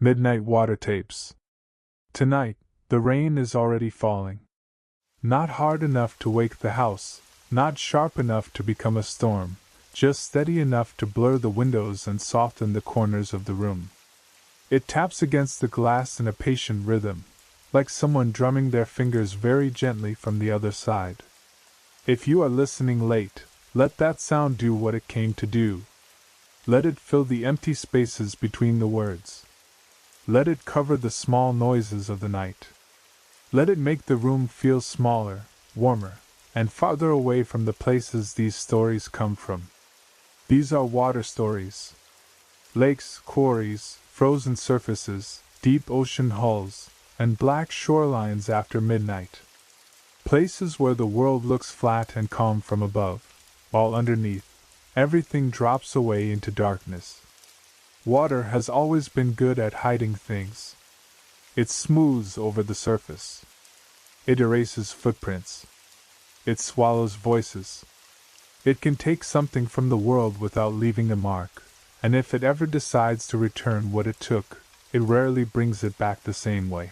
Midnight water tapes. Tonight, the rain is already falling. Not hard enough to wake the house, not sharp enough to become a storm, just steady enough to blur the windows and soften the corners of the room. It taps against the glass in a patient rhythm, like someone drumming their fingers very gently from the other side. If you are listening late, let that sound do what it came to do. Let it fill the empty spaces between the words. Let it cover the small noises of the night. Let it make the room feel smaller, warmer, and farther away from the places these stories come from. These are water stories. Lakes, quarries, frozen surfaces, deep ocean hulls, and black shorelines after midnight. Places where the world looks flat and calm from above, while underneath, everything drops away into darkness. Water has always been good at hiding things. It smooths over the surface. It erases footprints. It swallows voices. It can take something from the world without leaving a mark, and if it ever decides to return what it took, it rarely brings it back the same way.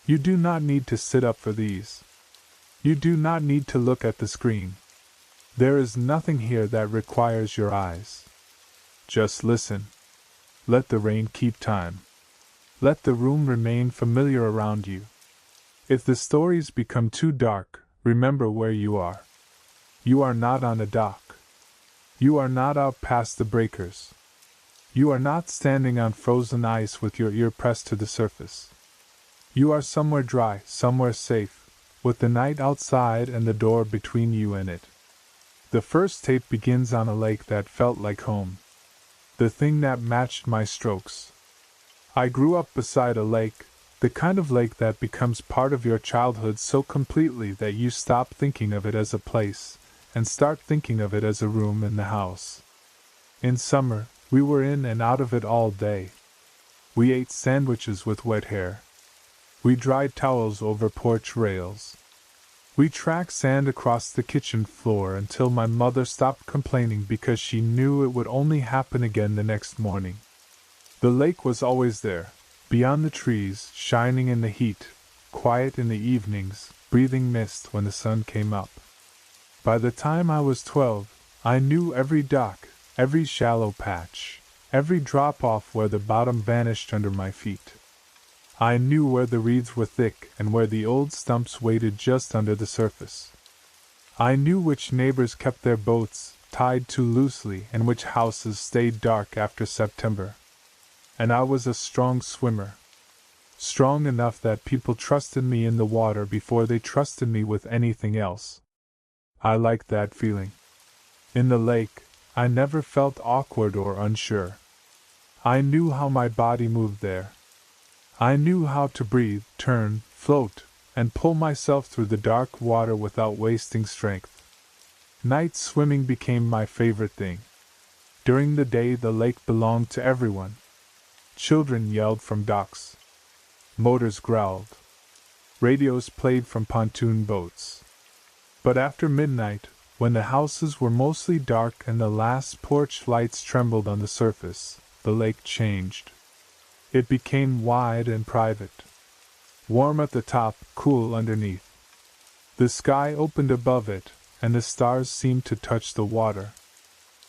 You do not need to sit up for these. You do not need to look at the screen. There is nothing here that requires your eyes. Just listen. Let the rain keep time. Let the room remain familiar around you. If the stories become too dark, remember where you are. You are not on a dock. You are not out past the breakers. You are not standing on frozen ice with your ear pressed to the surface. You are somewhere dry, somewhere safe, with the night outside and the door between you and it. The first tape begins on a lake that felt like home. The thing that matched my strokes. I grew up beside a lake, the kind of lake that becomes part of your childhood so completely that you stop thinking of it as a place, and start thinking of it as a room in the house. In summer, we were in and out of it all day. We ate sandwiches with wet hair. We dried towels over porch rails. We tracked sand across the kitchen floor until my mother stopped complaining because she knew it would only happen again the next morning. The lake was always there, beyond the trees, shining in the heat, quiet in the evenings, breathing mist when the sun came up. By the time I was 12, I knew every dock, every shallow patch, every drop-off where the bottom vanished under my feet. I knew where the reeds were thick and where the old stumps waited just under the surface. I knew which neighbors kept their boats tied too loosely and which houses stayed dark after September. And I was a strong swimmer. Strong enough that people trusted me in the water before they trusted me with anything else. I liked that feeling. In the lake, I never felt awkward or unsure. I knew how my body moved there. I knew how to breathe, turn, float, and pull myself through the dark water without wasting strength. Night swimming became my favorite thing. During the day, the lake belonged to everyone. Children yelled from docks. Motors growled. Radios played from pontoon boats. But after midnight, when the houses were mostly dark and the last porch lights trembled on the surface, the lake changed. It became wide and private. Warm at the top, cool underneath. The sky opened above it, and the stars seemed to touch the water.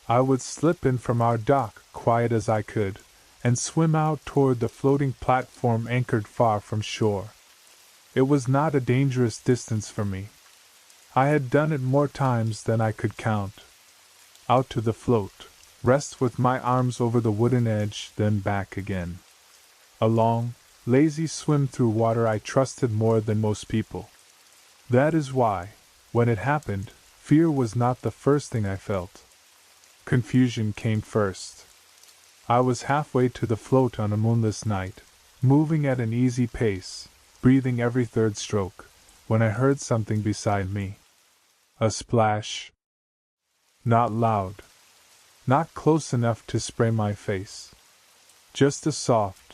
I would slip in from our dock, quiet as I could, and swim out toward the floating platform anchored far from shore. It was not a dangerous distance for me. I had done it more times than I could count. Out to the float, rest with my arms over the wooden edge, then back again. A long, lazy swim through water I trusted more than most people. That is why, when it happened, fear was not the first thing I felt. Confusion came first. I was halfway to the float on a moonless night, moving at an easy pace, breathing every third stroke, when I heard something beside me. A splash. Not loud. Not close enough to spray my face. Just a soft,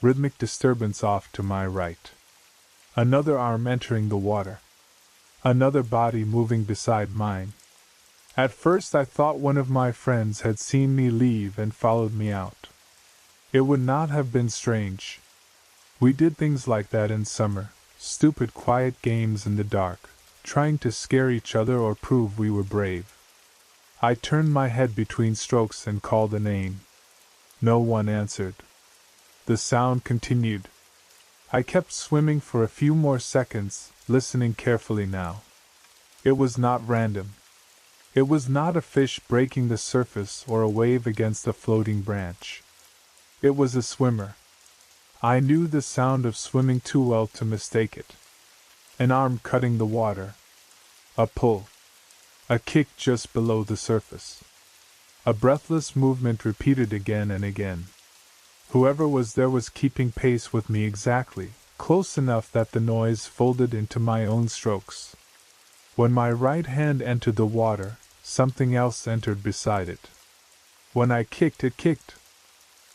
rhythmic disturbance off to my right. Another arm entering the water. Another body moving beside mine. At first I thought one of my friends had seen me leave and followed me out. It would not have been strange. We did things like that in summer, stupid quiet games in the dark, trying to scare each other or prove we were brave. I turned my head between strokes and called a name. No one answered. The sound continued. I kept swimming for a few more seconds, listening carefully now. It was not random. It was not a fish breaking the surface or a wave against a floating branch. It was a swimmer. I knew the sound of swimming too well to mistake it. An arm cutting the water. A pull. A kick just below the surface. A breathless movement repeated again and again. Whoever was there was keeping pace with me exactly, close enough that the noise folded into my own strokes. When my right hand entered the water, something else entered beside it. When I kicked, it kicked.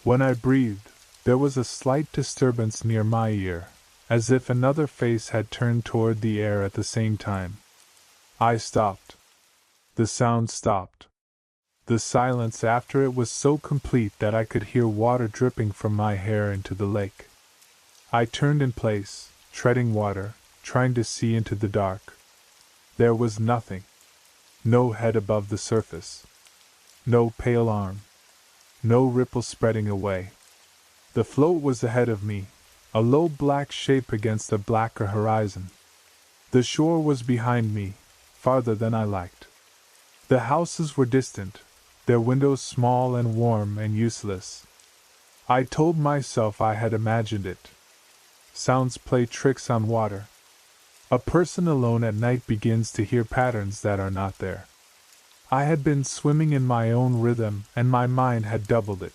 When I breathed, there was a slight disturbance near my ear, as if another face had turned toward the air at the same time. I stopped. The sound stopped. The silence after it was so complete that I could hear water dripping from my hair into the lake. I turned in place, treading water, trying to see into the dark. There was nothing. No head above the surface. No pale arm. No ripple spreading away. The float was ahead of me, a low black shape against a blacker horizon. The shore was behind me, farther than I liked. The houses were distant, their windows small and warm and useless. I told myself I had imagined it. Sounds play tricks on water. A person alone at night begins to hear patterns that are not there. I had been swimming in my own rhythm, and my mind had doubled it.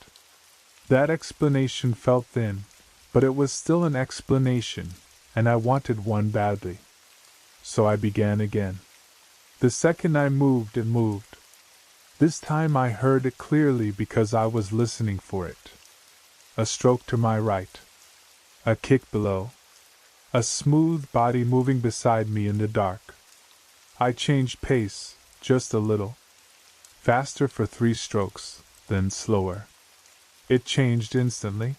That explanation felt thin, but it was still an explanation, and I wanted one badly. So I began again. The second I moved, it moved. This time I heard it clearly because I was listening for it. A stroke to my right. A kick below. A smooth body moving beside me in the dark. I changed pace, just a little. Faster for 3 strokes, then slower. It changed instantly.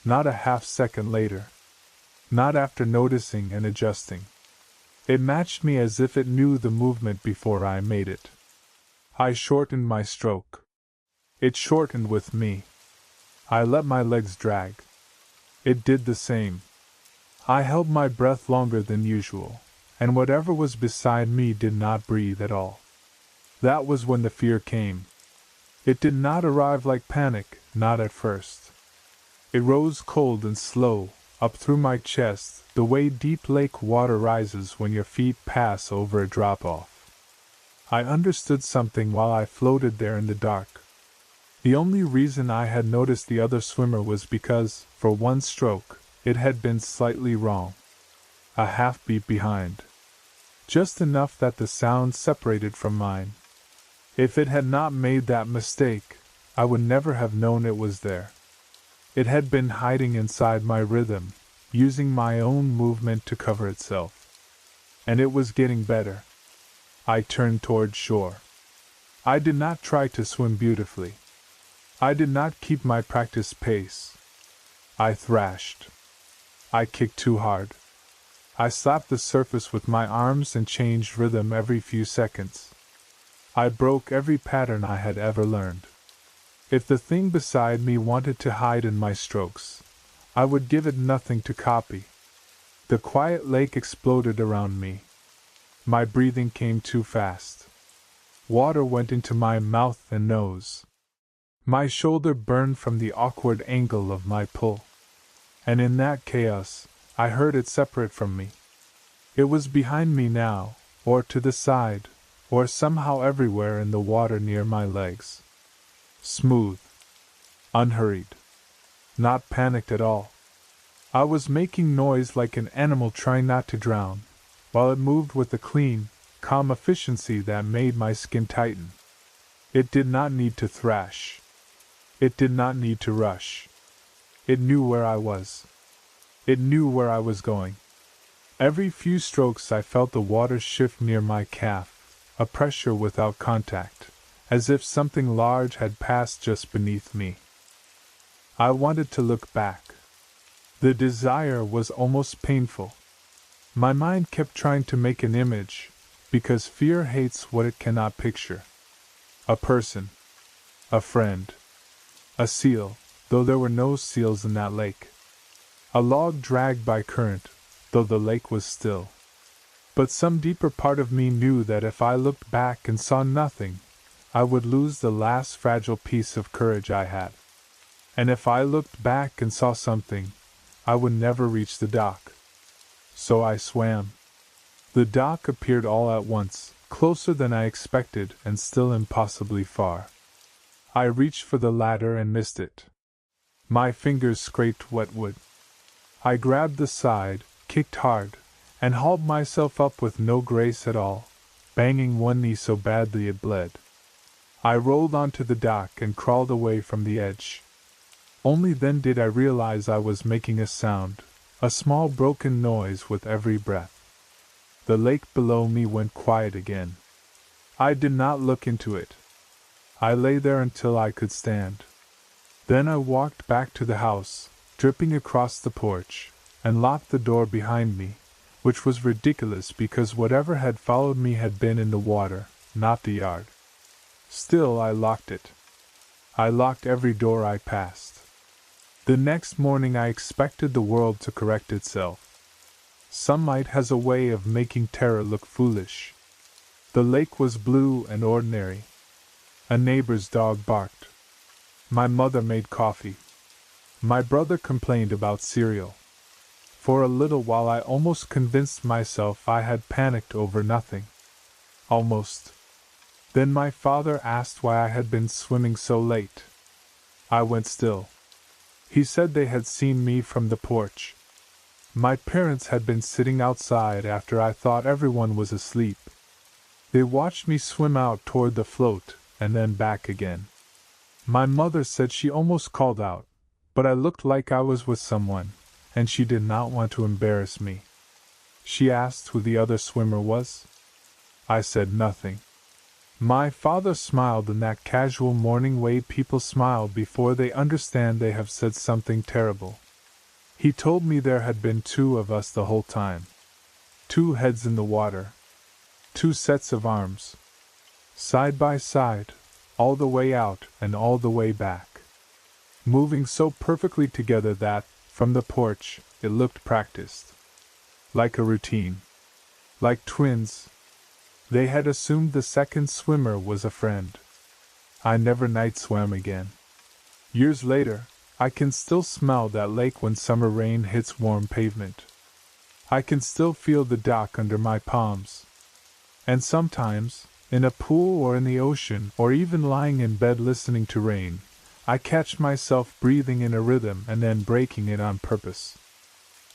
Not a half second later. Not after noticing and adjusting. It matched me as if it knew the movement before I made it. I shortened my stroke. It shortened with me. I let my legs drag. It did the same. I held my breath longer than usual, and whatever was beside me did not breathe at all. That was when the fear came. It did not arrive like panic, not at first. It rose cold and slow, up through my chest, the way deep lake water rises when your feet pass over a drop-off. I understood something while I floated there in the dark. The only reason I had noticed the other swimmer was because, for one stroke, it had been slightly wrong. A half beat behind. Just enough that the sound separated from mine. If it had not made that mistake, I would never have known it was there. It had been hiding inside my rhythm, using my own movement to cover itself. And it was getting better. I turned toward shore. I did not try to swim beautifully. I did not keep my practice pace. I thrashed. I kicked too hard. I slapped the surface with my arms and changed rhythm every few seconds. I broke every pattern I had ever learned. If the thing beside me wanted to hide in my strokes, I would give it nothing to copy. The quiet lake exploded around me. My breathing came too fast. Water went into my mouth and nose. My shoulder burned from the awkward angle of my pull. And in that chaos, I heard it separate from me. It was behind me now, or to the side, or somehow everywhere in the water near my legs. Smooth. Unhurried. Not panicked at all. I was making noise like an animal trying not to drown, while it moved with a clean, calm efficiency that made my skin tighten. It did not need to thrash. It did not need to rush. It knew where I was. It knew where I was going. Every few strokes I felt the water shift near my calf, a pressure without contact, as if something large had passed just beneath me. I wanted to look back. The desire was almost painful. My mind kept trying to make an image, because fear hates what it cannot picture. A person. A friend. A seal, though there were no seals in that lake. A log dragged by current, though the lake was still. But some deeper part of me knew that if I looked back and saw nothing, I would lose the last fragile piece of courage I had. And if I looked back and saw something, I would never reach the dock. So I swam. The dock appeared all at once, closer than I expected and still impossibly far. I reached for the ladder and missed it. My fingers scraped wet wood. I grabbed the side, kicked hard, and hauled myself up with no grace at all, banging one knee so badly it bled. I rolled onto the dock and crawled away from the edge. Only then did I realize I was making a sound, a small broken noise with every breath. The lake below me went quiet again. I did not look into it. I lay there until I could stand. Then I walked back to the house, dripping across the porch, and locked the door behind me, which was ridiculous because whatever had followed me had been in the water, not the yard. Still I locked it. I locked every door I passed. The next morning I expected the world to correct itself. Sunlight has a way of making terror look foolish. The lake was blue and ordinary. A neighbor's dog barked. My mother made coffee. My brother complained about cereal. For a little while I almost convinced myself I had panicked over nothing. Almost. Then my father asked why I had been swimming so late. I went still. He said they had seen me from the porch. My parents had been sitting outside after I thought everyone was asleep. They watched me swim out toward the float, and then back again. My mother said she almost called out, but I looked like I was with someone, and she did not want to embarrass me. She asked who the other swimmer was. I said nothing. My father smiled in that casual morning way people smile before they understand they have said something terrible. He told me there had been two of us the whole time. Two heads in the water. Two sets of arms. Side by side, all the way out and all the way back. Moving so perfectly together that, from the porch, it looked practiced. Like a routine. Like twins. They had assumed the second swimmer was a friend. I never night swam again. Years later, I can still smell that lake when summer rain hits warm pavement. I can still feel the dock under my palms. And sometimes, in a pool or in the ocean or even lying in bed listening to rain, I catch myself breathing in a rhythm and then breaking it on purpose.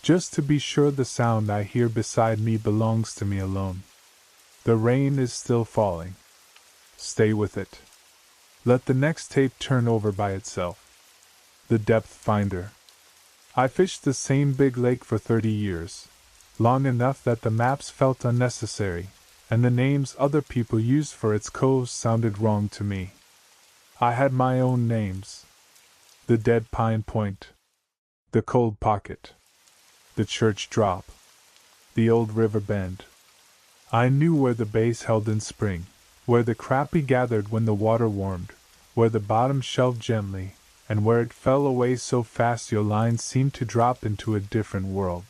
Just to be sure the sound I hear beside me belongs to me alone. The rain is still falling. Stay with it. Let the next tape turn over by itself. The Depth Finder. I fished the same big lake for 30 years, long enough that the maps felt unnecessary, and the names other people used for its coves sounded wrong to me. I had my own names. The Dead Pine Point. The Cold Pocket. The Church Drop. The Old River Bend. I knew where the base held in spring, where the crappie gathered when the water warmed, where the bottom shelved gently, and where it fell away so fast your line seemed to drop into a different world.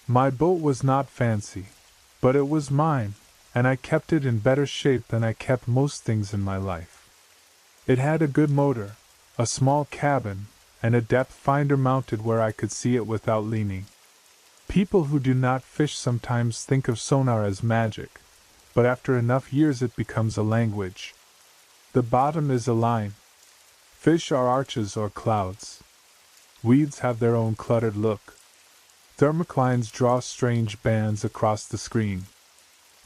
My boat was not fancy, but it was mine, and I kept it in better shape than I kept most things in my life. It had a good motor, a small cabin, and a depth finder mounted where I could see it without leaning. People who do not fish sometimes think of sonar as magic, but after enough years it becomes a language. The bottom is a line. Fish are arches or clouds. Weeds have their own cluttered look. Thermoclines draw strange bands across the screen.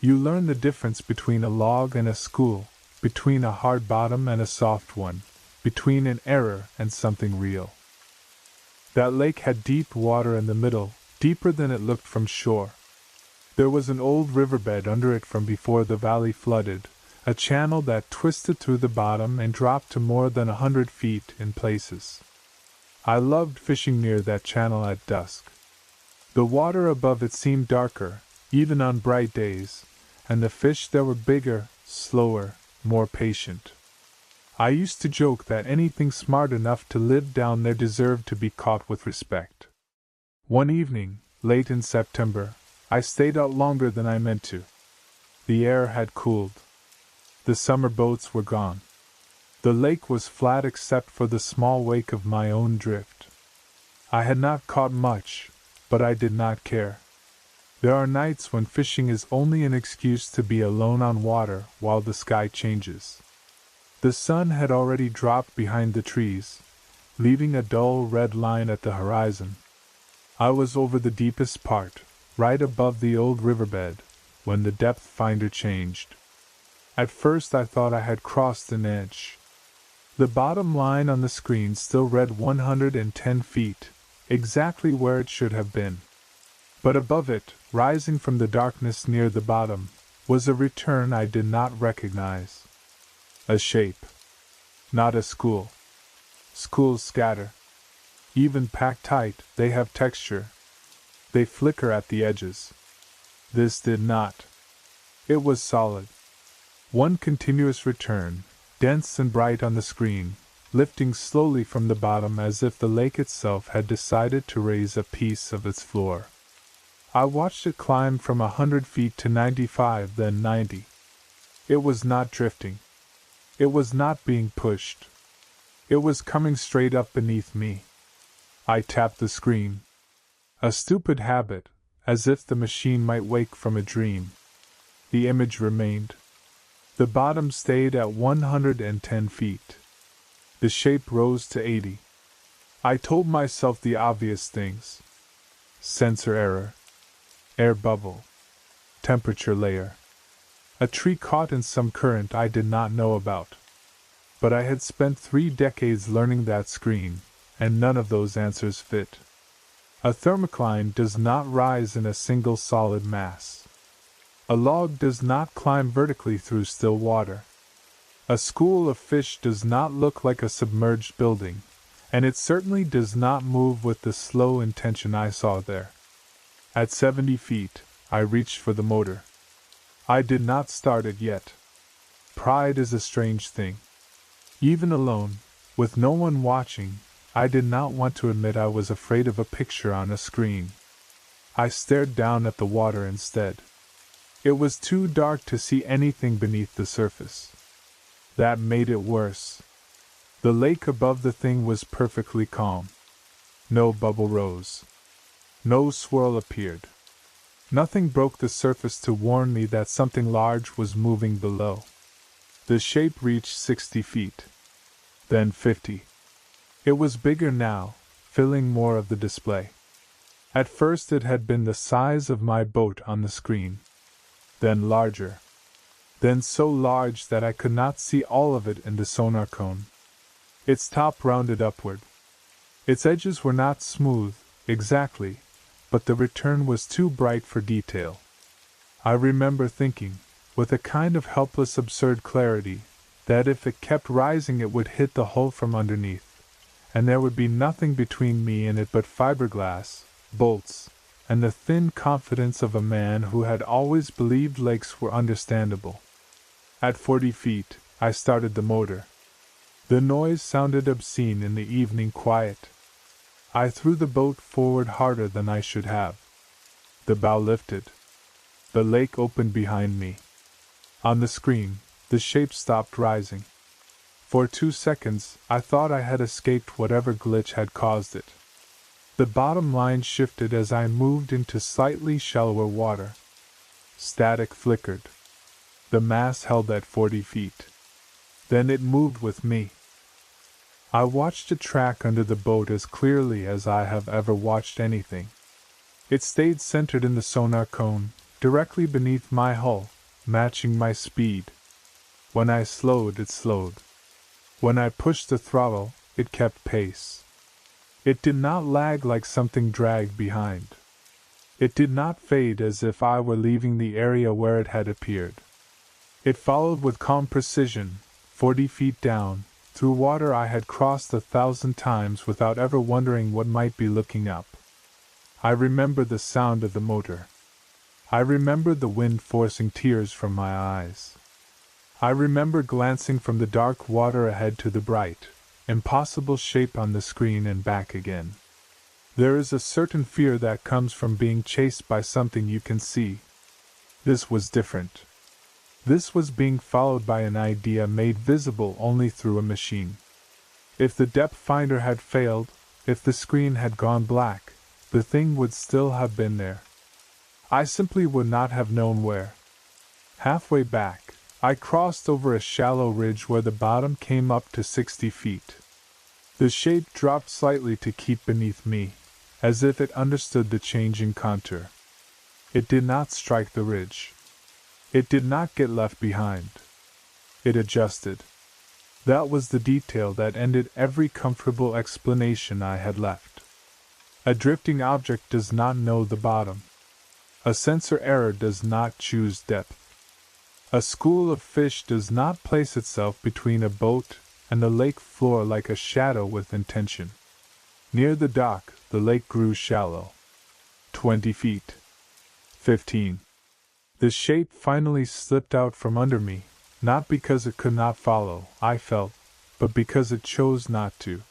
You learn the difference between a log and a school, between a hard bottom and a soft one, between an error and something real. That lake had deep water in the middle, deeper than it looked from shore. There was an old riverbed under it from before the valley flooded, a channel that twisted through the bottom and dropped to more than 100 feet in places. I loved fishing near that channel at dusk. The water above it seemed darker, even on bright days, and the fish there were bigger, slower, more patient. I used to joke that anything smart enough to live down there deserved to be caught with respect. One evening, late in September, I stayed out longer than I meant to. The air had cooled. The summer boats were gone. The lake was flat except for the small wake of my own drift. I had not caught much, but I did not care. There are nights when fishing is only an excuse to be alone on water while the sky changes. The sun had already dropped behind the trees, leaving a dull red line at the horizon. I was over the deepest part, right above the old riverbed, when the depth finder changed. At first I thought I had crossed an edge. The bottom line on the screen still read 110 feet, exactly where it should have been. But above it, rising from the darkness near the bottom, was a return I did not recognize. A shape. Not a school. Schools scatter. Even packed tight, they have texture. They flicker at the edges. This did not. It was solid. One continuous return, dense and bright on the screen, lifting slowly from the bottom as if the lake itself had decided to raise a piece of its floor. I watched it climb from 100 feet to 95, then 90. It was not drifting. It was not being pushed. It was coming straight up beneath me. I tapped the screen. A stupid habit, as if the machine might wake from a dream. The image remained. The bottom stayed at 110 feet. The shape rose to 80. I told myself the obvious things. Sensor error. Air bubble. Temperature layer. A tree caught in some current I did not know about. But I had spent 3 decades learning that screen, and none of those answers fit. A thermocline does not rise in a single solid mass. A log does not climb vertically through still water. A school of fish does not look like a submerged building, and it certainly does not move with the slow intention I saw there. At 70 feet, I reached for the motor. I did not start it yet. Pride is a strange thing. Even alone, with no one watching, I did not want to admit I was afraid of a picture on a screen. I stared down at the water instead. It was too dark to see anything beneath the surface. That made it worse. The lake above the thing was perfectly calm. No bubble rose. No swirl appeared. Nothing broke the surface to warn me that something large was moving below. The shape reached 60 feet. Then 50. It was bigger now, filling more of the display. At first it had been the size of my boat on the screen. Then larger. Then so large that I could not see all of it in the sonar cone. Its top rounded upward. Its edges were not smooth, exactly, but the return was too bright for detail. I remember thinking, with a kind of helpless absurd clarity, that if it kept rising it would hit the hull from underneath, and there would be nothing between me and it but fiberglass, bolts, and the thin confidence of a man who had always believed lakes were understandable. At 40 feet, I started the motor. The noise sounded obscene in the evening quiet. I threw the boat forward harder than I should have. The bow lifted. The lake opened behind me. On the screen, the shape stopped rising. For 2 seconds, I thought I had escaped whatever glitch had caused it. The bottom line shifted as I moved into slightly shallower water. Static flickered. The mass held at 40 feet. Then it moved with me. I watched it track under the boat as clearly as I have ever watched anything. It stayed centered in the sonar cone, directly beneath my hull, matching my speed. When I slowed, it slowed. When I pushed the throttle, it kept pace. It did not lag like something dragged behind. It did not fade as if I were leaving the area where it had appeared. It followed with calm precision, 40 feet down, through water I had crossed 1,000 times without ever wondering what might be looking up. I remember the sound of the motor. I remember the wind forcing tears from my eyes. I remember glancing from the dark water ahead to the bright, impossible shape on the screen and back again. There is a certain fear that comes from being chased by something you can see. This was different. This was being followed by an idea made visible only through a machine. If the depth finder had failed, if the screen had gone black, the thing would still have been there. I simply would not have known where. Halfway back, I crossed over a shallow ridge where the bottom came up to 60 feet. The shape dropped slightly to keep beneath me, as if it understood the changing contour. It did not strike the ridge. It did not get left behind. It adjusted. That was the detail that ended every comfortable explanation I had left. A drifting object does not know the bottom. A sensor error does not choose depth. A school of fish does not place itself between a boat and the lake floor like a shadow with intention. Near the dock, the lake grew shallow. 20 feet. 15. The shape finally slipped out from under me, not because it could not follow, I felt, but because it chose not to.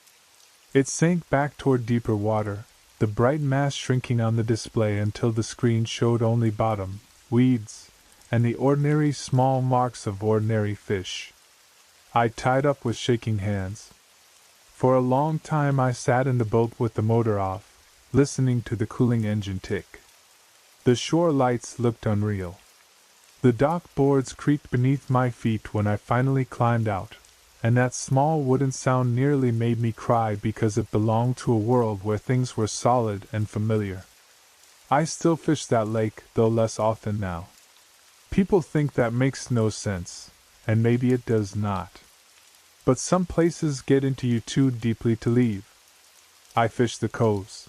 It sank back toward deeper water, the bright mass shrinking on the display until the screen showed only bottom, weeds, and the ordinary small marks of ordinary fish. I tied up with shaking hands. For a long time I sat in the boat with the motor off, listening to the cooling engine tick. The shore lights looked unreal. The dock boards creaked beneath my feet when I finally climbed out, and that small wooden sound nearly made me cry because it belonged to a world where things were solid and familiar. I still fish that lake, though less often now. People think that makes no sense, and maybe it does not. But some places get into you too deeply to leave. I fish the coves.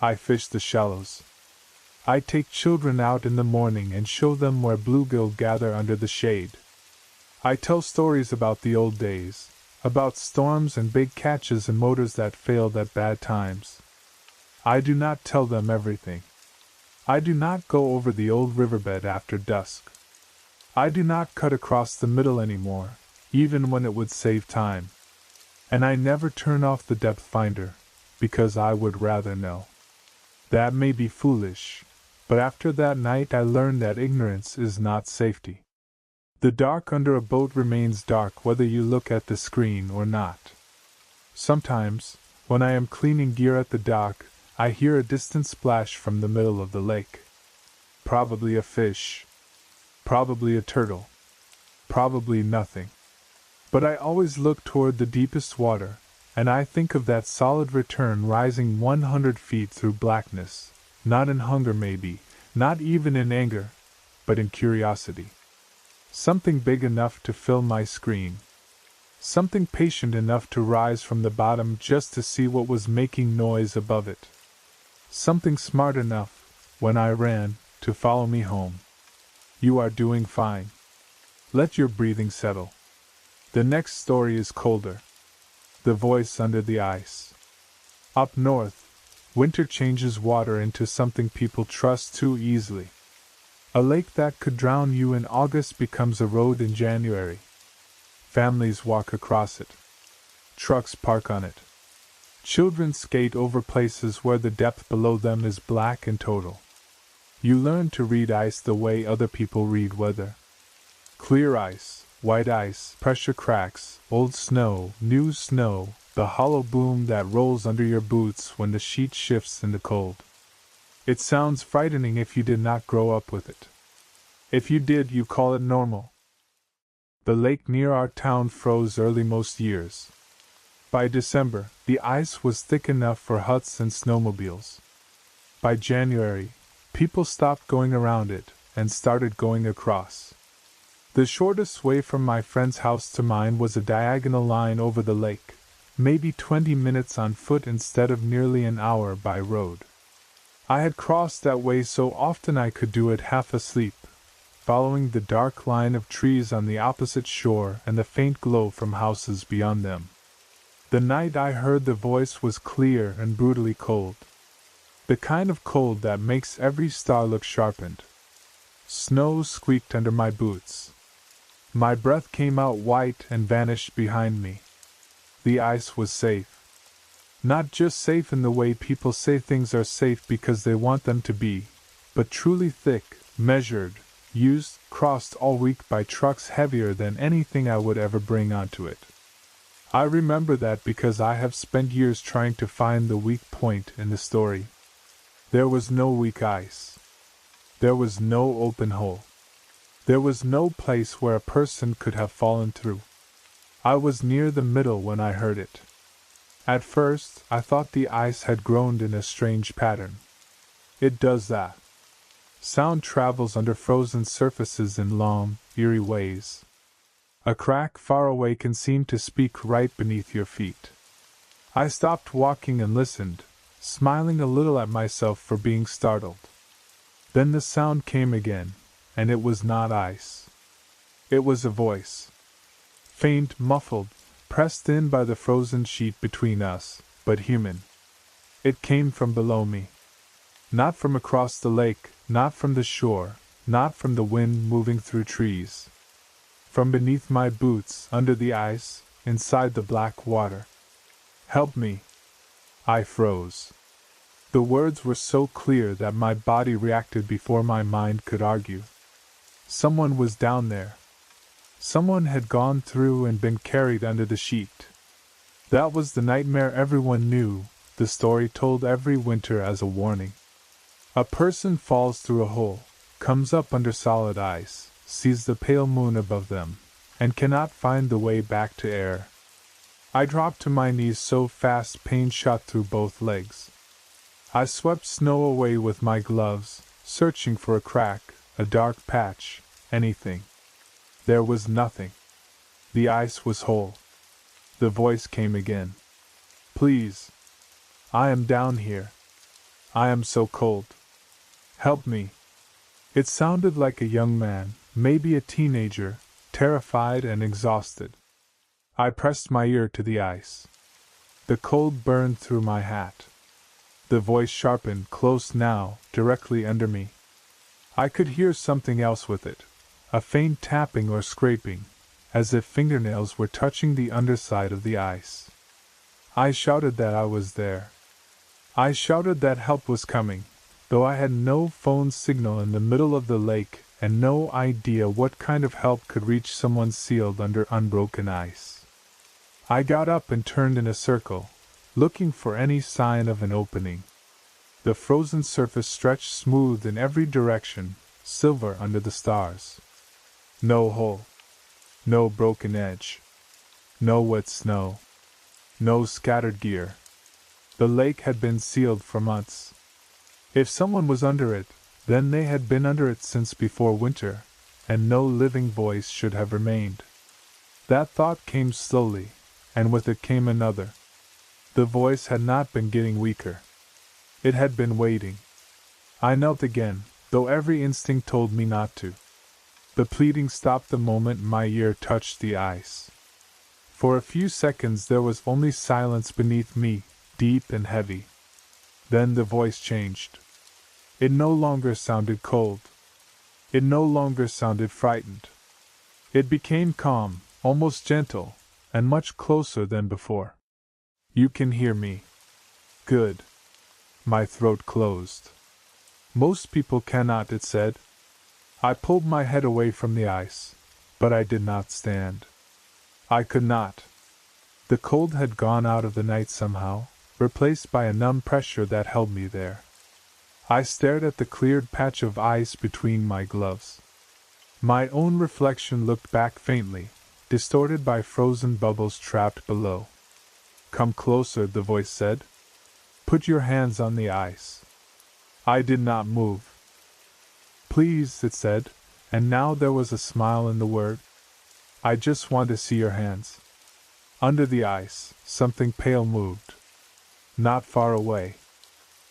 I fish the shallows. I take children out in the morning and show them where bluegill gather under the shade. I tell stories about the old days, about storms and big catches and motors that failed at bad times. I do not tell them everything. I do not go over the old riverbed after dusk. I do not cut across the middle anymore, even when it would save time. And I never turn off the depth finder, because I would rather know. That may be foolish, but after that night I learned that ignorance is not safety. The dark under a boat remains dark whether you look at the screen or not. Sometimes, when I am cleaning gear at the dock, I hear a distant splash from the middle of the lake. Probably a fish. Probably a turtle. Probably nothing. But I always look toward the deepest water, and I think of that solid return rising 100 feet through blackness, not in hunger maybe, not even in anger, but in curiosity. Something big enough to fill my screen. Something patient enough to rise from the bottom just to see what was making noise above it. Something smart enough, when I ran, to follow me home. You are doing fine. Let your breathing settle. The next story is colder. The voice under the ice. Up north, winter changes water into something people trust too easily. A lake that could drown you in August becomes a road in January. Families walk across it. Trucks park on it. Children skate over places where the depth below them is black and total. You learn to read ice the way other people read weather. Clear ice, white ice, pressure cracks, old snow, new snow, the hollow boom that rolls under your boots when the sheet shifts in the cold. It sounds frightening if you did not grow up with it. If you did, you call it normal. The lake near our town froze early most years. By December, the ice was thick enough for huts and snowmobiles. By January, people stopped going around it and started going across. The shortest way from my friend's house to mine was a diagonal line over the lake, maybe 20 minutes on foot instead of nearly an hour by road. I had crossed that way so often I could do it half asleep, following the dark line of trees on the opposite shore and the faint glow from houses beyond them. The night I heard the voice was clear and brutally cold. The kind of cold that makes every star look sharpened. Snow squeaked under my boots. My breath came out white and vanished behind me. The ice was safe. Not just safe in the way people say things are safe because they want them to be, but truly thick, measured, used, crossed all week by trucks heavier than anything I would ever bring onto it. I remember that because I have spent years trying to find the weak point in the story. There was no weak ice. There was no open hole. There was no place where a person could have fallen through. I was near the middle when I heard it. At first, I thought the ice had groaned in a strange pattern. It does that. Sound travels under frozen surfaces in long, eerie ways. A crack far away can seem to speak right beneath your feet. I stopped walking and listened, smiling a little at myself for being startled. Then the sound came again, and it was not ice. It was a voice. Faint, muffled, pressed in by the frozen sheet between us, but human. It came from below me. Not from across the lake, not from the shore, not from the wind moving through trees. From beneath my boots, under the ice, inside the black water. Help me. I froze. The words were so clear that my body reacted before my mind could argue. Someone was down there. Someone had gone through and been carried under the sheet. That was the nightmare everyone knew, the story told every winter as a warning. A person falls through a hole, comes up under solid ice, sees the pale moon above them, and cannot find the way back to air. I dropped to my knees so fast pain shot through both legs. I swept snow away with my gloves, searching for a crack, a dark patch, anything. There was nothing. The ice was whole. The voice came again. Please. I am down here. I am so cold. Help me. It sounded like a young man, maybe a teenager, terrified and exhausted. I pressed my ear to the ice. The cold burned through my hat. The voice sharpened, close now, directly under me. I could hear something else with it, a faint tapping or scraping, as if fingernails were touching the underside of the ice. I shouted that I was there. I shouted that help was coming, though I had no phone signal in the middle of the lake and no idea what kind of help could reach someone sealed under unbroken ice. I got up and turned in a circle, looking for any sign of an opening. The frozen surface stretched smooth in every direction, silver under the stars. No hole. No broken edge. No wet snow. No scattered gear. The lake had been sealed for months. If someone was under it, then they had been under it since before winter, and no living voice should have remained. That thought came slowly, and with it came another. The voice had not been getting weaker. It had been waiting. I knelt again, though every instinct told me not to. The pleading stopped the moment my ear touched the ice. For a few seconds there was only silence beneath me, deep and heavy. Then the voice changed. It no longer sounded cold. It no longer sounded frightened. It became calm, almost gentle, and much closer than before. You can hear me. Good. My throat closed. Most people cannot, it said. I pulled my head away from the ice, but I did not stand. I could not. The cold had gone out of the night somehow, replaced by a numb pressure that held me there. I stared at the cleared patch of ice between my gloves. My own reflection looked back faintly, distorted by frozen bubbles trapped below. Come closer, the voice said. Put your hands on the ice. I did not move. Please, it said, and now there was a smile in the word. I just want to see your hands. Under the ice, something pale moved. Not far away.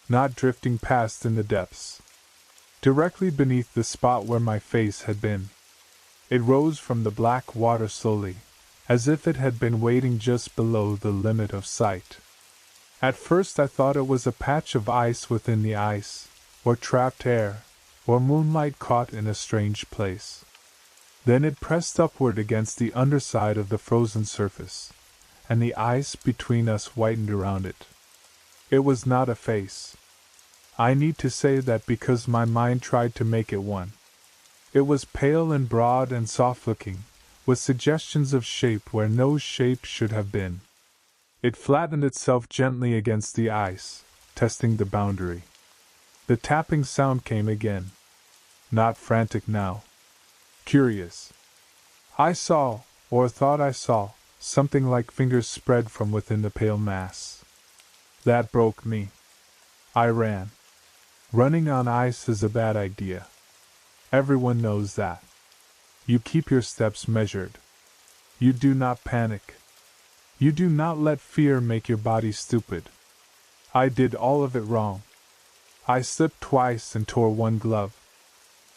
Not drifting past in the depths. directly beneath the spot where my face had been. It rose from the black water slowly, as if it had been waiting just below the limit of sight. At first I thought it was a patch of ice within the ice, or trapped air, or moonlight caught in a strange place. Then it pressed upward against the underside of the frozen surface, and the ice between us whitened around it. It was not a face. I need to say that because my mind tried to make it one. It was pale and broad and soft-looking, with suggestions of shape where no shape should have been. It flattened itself gently against the ice, testing the boundary. The tapping sound came again. Not frantic now. Curious. I saw, or thought I saw, something like fingers spread from within the pale mass. That broke me. I ran. Running on ice is a bad idea. Everyone knows that. You keep your steps measured. You do not panic. You do not let fear make your body stupid. I did all of it wrong. I slipped twice and tore one glove.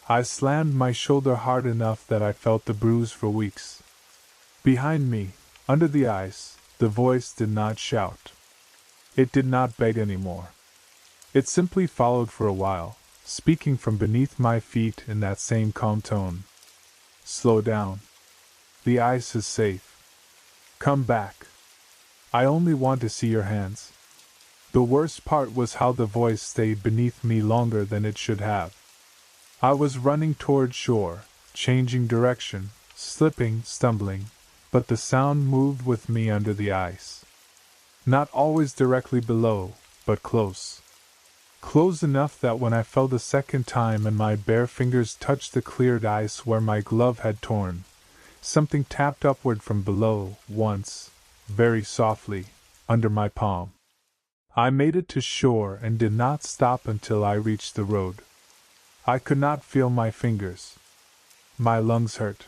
I slammed my shoulder hard enough that I felt the bruise for weeks. Behind me, under the ice, the voice did not shout. It did not beg anymore. It simply followed for a while, speaking from beneath my feet in that same calm tone. Slow down. The ice is safe. Come back. I only want to see your hands. The worst part was how the voice stayed beneath me longer than it should have. I was running toward shore, changing direction, slipping, stumbling, but the sound moved with me under the ice. Not always directly below, but close. Close enough that when I fell the second time and my bare fingers touched the cleared ice where my glove had torn, something tapped upward from below, once, very softly, under my palm. I made it to shore and did not stop until I reached the road. I could not feel my fingers. My lungs hurt.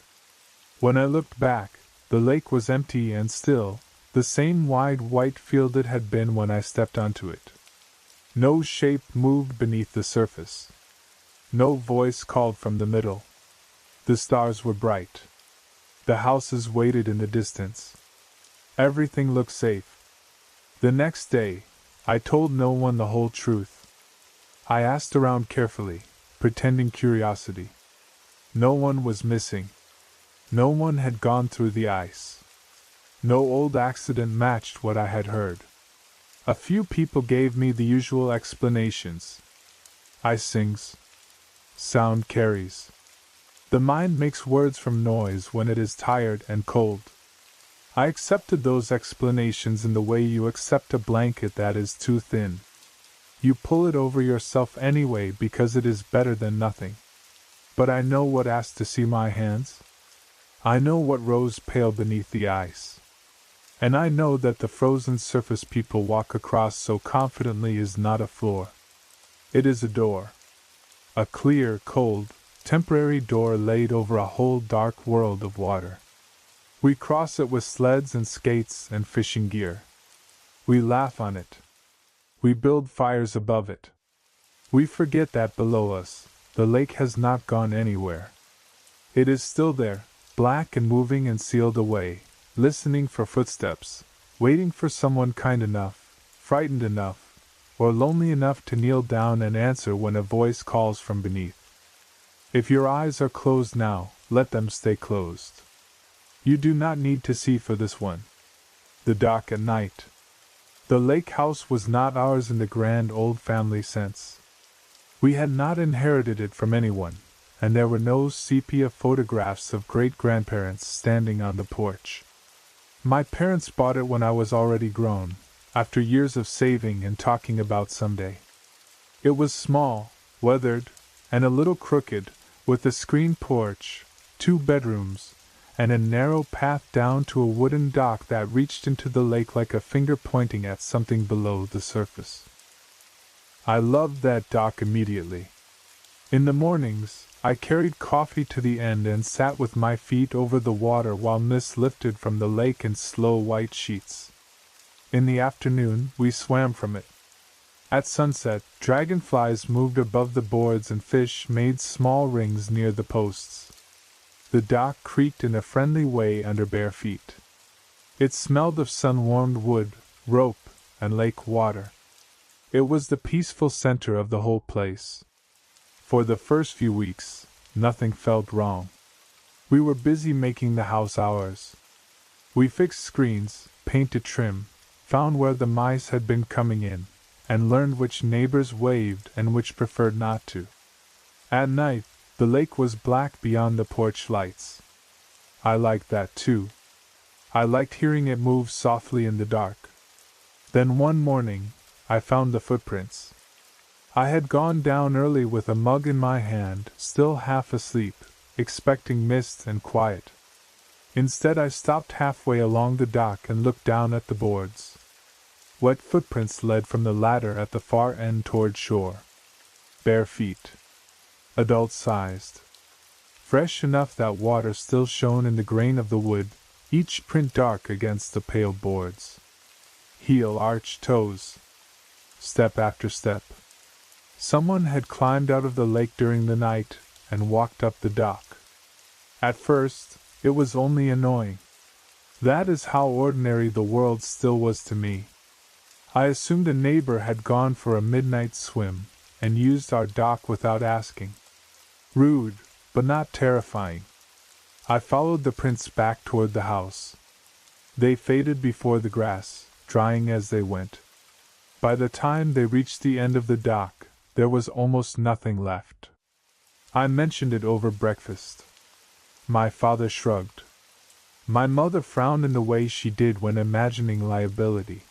When I looked back, the lake was empty and still, the same wide white field it had been when I stepped onto it. No shape moved beneath the surface. No voice called from the middle. The stars were bright. The houses waited in the distance. Everything looked safe. The next day, I told no one the whole truth. I asked around carefully, pretending curiosity. No one was missing. No one had gone through the ice. No old accident matched what I had heard. A few people gave me the usual explanations. Ice sings. Sound carries. The mind makes words from noise when it is tired and cold. I accepted those explanations in the way you accept a blanket that is too thin. You pull it over yourself anyway because it is better than nothing. But I know what asked to see my hands. I know what rose pale beneath the ice. And I know that the frozen surface people walk across so confidently is not a floor. It is a door. A clear, cold, temporary door laid over a whole dark world of water. We cross it with sleds and skates and fishing gear. We laugh on it. We build fires above it. We forget that below us, the lake has not gone anywhere. It is still there, black and moving and sealed away, listening for footsteps, waiting for someone kind enough, frightened enough, or lonely enough to kneel down and answer when a voice calls from beneath. If your eyes are closed now, let them stay closed. You do not need to see for this one. The dock at night. The lake house was not ours in the grand old family sense. We had not inherited it from anyone, and there were no sepia photographs of great-grandparents standing on the porch. My parents bought it when I was already grown, after years of saving and talking about someday. It was small, weathered, and a little crooked, with a screened porch, 2 bedrooms, and a narrow path down to a wooden dock that reached into the lake like a finger pointing at something below the surface. I loved that dock immediately. In the mornings, I carried coffee to the end and sat with my feet over the water while mist lifted from the lake in slow white sheets. In the afternoon, we swam from it. At sunset, dragonflies moved above the boards and fish made small rings near the posts. The dock creaked in a friendly way under bare feet. It smelled of sun-warmed wood, rope, and lake water. It was the peaceful center of the whole place. For the first few weeks, nothing felt wrong. We were busy making the house ours. We fixed screens, painted trim, found where the mice had been coming in, and learned which neighbors waved and which preferred not to. At night, the lake was black beyond the porch lights. I liked that too. I liked hearing it move softly in the dark. Then one morning, I found the footprints. I had gone down early with a mug in my hand, still half asleep, expecting mist and quiet. Instead, I stopped halfway along the dock and looked down at the boards. Wet footprints led from the ladder at the far end toward shore. Bare feet. Adult-sized. Fresh enough that water still shone in the grain of the wood, each print dark against the pale boards. Heel-arched toes. Step after step. Someone had climbed out of the lake during the night and walked up the dock. At first, it was only annoying. That is how ordinary the world still was to me. I assumed a neighbor had gone for a midnight swim and used our dock without asking. Rude, but not terrifying. I followed the prints back toward the house. They faded before the grass, drying as they went. By the time they reached the end of the dock, there was almost nothing left. I mentioned it over breakfast. My father shrugged. My mother frowned in the way she did when imagining liability.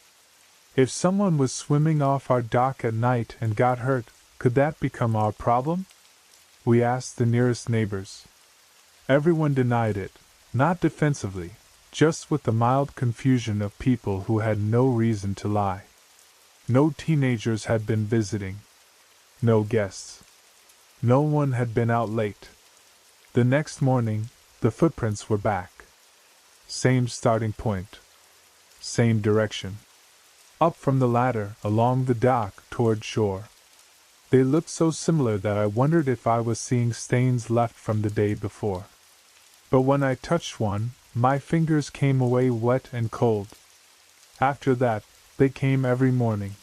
If someone was swimming off our dock at night and got hurt, could that become our problem? We asked the nearest neighbors. Everyone denied it, not defensively, just with the mild confusion of people who had no reason to lie. No teenagers had been visiting. No guests. No one had been out late. The next morning, the footprints were back. Same starting point. Same direction. Up from the ladder, along the dock, toward shore. They looked so similar that I wondered if I was seeing stains left from the day before. But when I touched one, my fingers came away wet and cold. After that, they came every morning.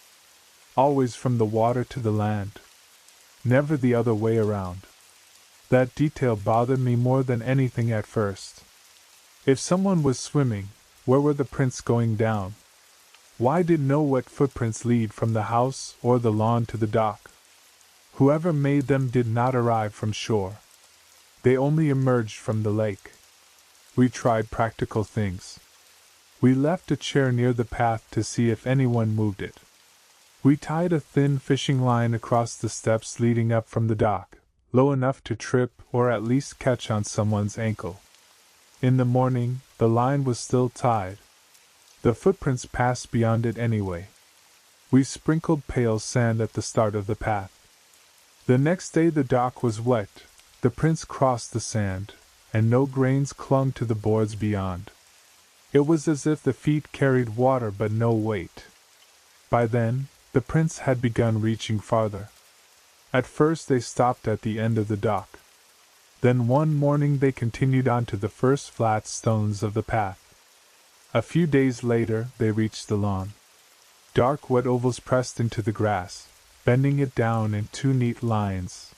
Always from the water to the land. Never the other way around. That detail bothered me more than anything at first. If someone was swimming, where were the prints going down? Why did no wet footprints lead from the house or the lawn to the dock? Whoever made them did not arrive from shore. They only emerged from the lake. We tried practical things. We left a chair near the path to see if anyone moved it. We tied a thin fishing line across the steps leading up from the dock, low enough to trip or at least catch on someone's ankle. In the morning, the line was still tied. The footprints passed beyond it anyway. We sprinkled pale sand at the start of the path. The next day the dock was wet, the prints crossed the sand, and no grains clung to the boards beyond. It was as if the feet carried water but no weight. By then, the prints had begun reaching farther. At first they stopped at the end of the dock. Then one morning they continued on to the first flat stones of the path. A few days later they reached the lawn. Dark wet ovals pressed into the grass, bending it down in two neat lines.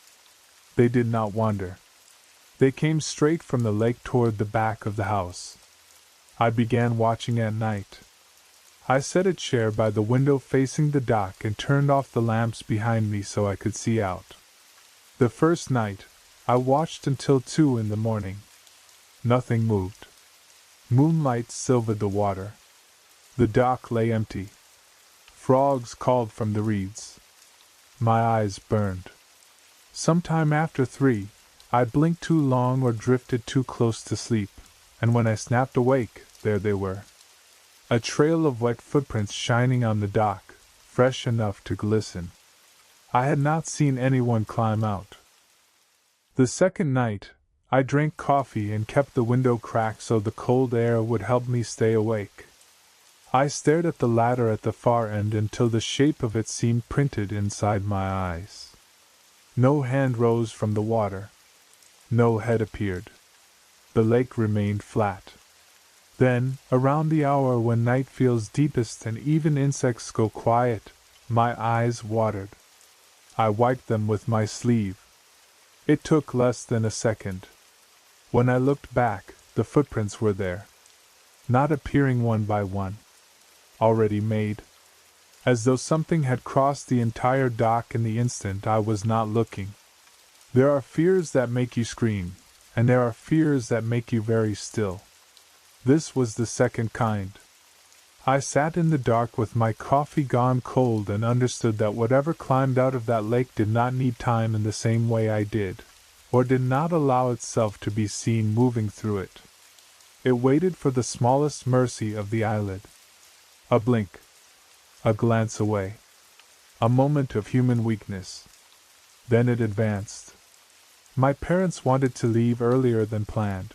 They did not wander. They came straight from the lake toward the back of the house. I began watching at night. I set a chair by the window facing the dock and turned off the lamps behind me so I could see out. The first night, I watched until 2 in the morning. Nothing moved. Moonlight silvered the water. The dock lay empty. Frogs called from the reeds. My eyes burned. Sometime after 3, I blinked too long or drifted too close to sleep, and when I snapped awake, there they were. A trail of wet footprints shining on the dock, fresh enough to glisten. I had not seen anyone climb out. The second night, I drank coffee and kept the window cracked so the cold air would help me stay awake. I stared at the ladder at the far end until the shape of it seemed printed inside my eyes. No hand rose from the water. No head appeared. The lake remained flat. Then, around the hour when night feels deepest and even insects go quiet, my eyes watered. I wiped them with my sleeve. It took less than a second. When I looked back, the footprints were there. Not appearing one by one. Already made. As though something had crossed the entire dock in the instant I was not looking. There are fears that make you scream, and there are fears that make you very still. This was the second kind. I sat in the dark with my coffee gone cold and understood that whatever climbed out of that lake did not need time in the same way I did, or did not allow itself to be seen moving through it. It waited for the smallest mercy of the eyelid. A blink. A glance away. A moment of human weakness. Then it advanced. My parents wanted to leave earlier than planned.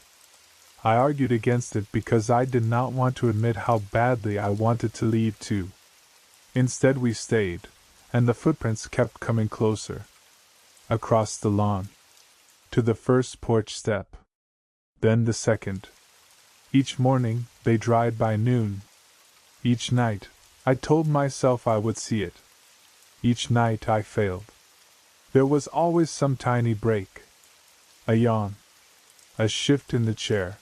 I argued against it because I did not want to admit how badly I wanted to leave too. Instead we stayed, and the footprints kept coming closer. Across the lawn. To the first porch step. Then the second. Each morning, they dried by noon. Each night, I told myself I would see it. Each night I failed. There was always some tiny break. A yawn. A shift in the chair.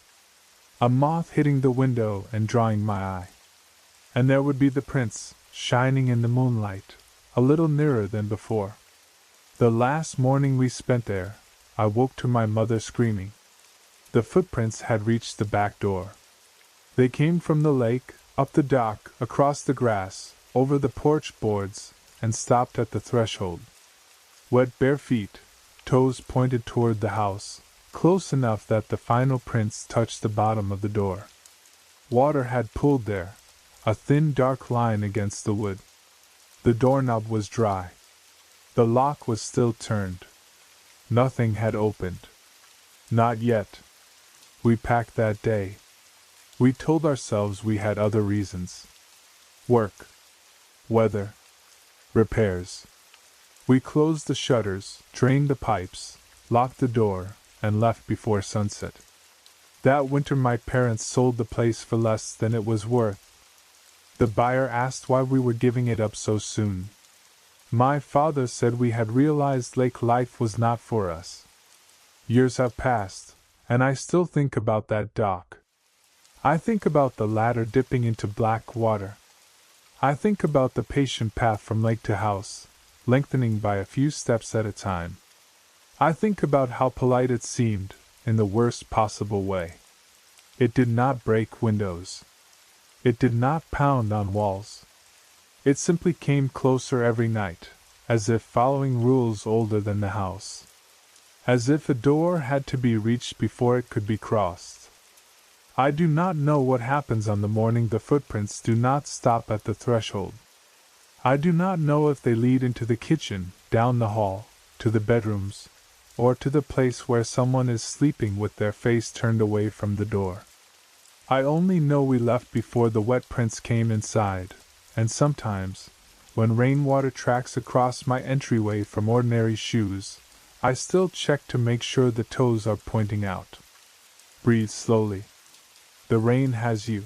A moth hitting the window and drawing my eye. And there would be the prints, shining in the moonlight, a little nearer than before. The last morning we spent there, I woke to my mother screaming. The footprints had reached the back door. They came from the lake, up the dock, across the grass, over the porch boards, and stopped at the threshold. Wet bare feet, toes pointed toward the house, close enough that the final prints touched the bottom of the door. Water had pooled there, a thin dark line against the wood. The doorknob was dry. The lock was still turned. Nothing had opened. Not yet. We packed that day. We told ourselves we had other reasons. Work. Weather. Repairs. We closed the shutters, drained the pipes, locked the door, and left before sunset. That winter my parents sold the place for less than it was worth. The buyer asked why we were giving it up so soon. My father said we had realized lake life was not for us. Years have passed, and I still think about that dock. I think about the ladder dipping into black water. I think about the patient path from lake to house, lengthening by a few steps at a time. I think about how polite it seemed, in the worst possible way. It did not break windows. It did not pound on walls. It simply came closer every night, as if following rules older than the house. As if a door had to be reached before it could be crossed. I do not know what happens on the morning the footprints do not stop at the threshold. I do not know if they lead into the kitchen, down the hall, to the bedrooms, or to the place where someone is sleeping with their face turned away from the door. I only know we left before the wet prints came inside, and sometimes, when rainwater tracks across my entryway from ordinary shoes, I still check to make sure the toes are pointing out. Breathe slowly. The rain has you.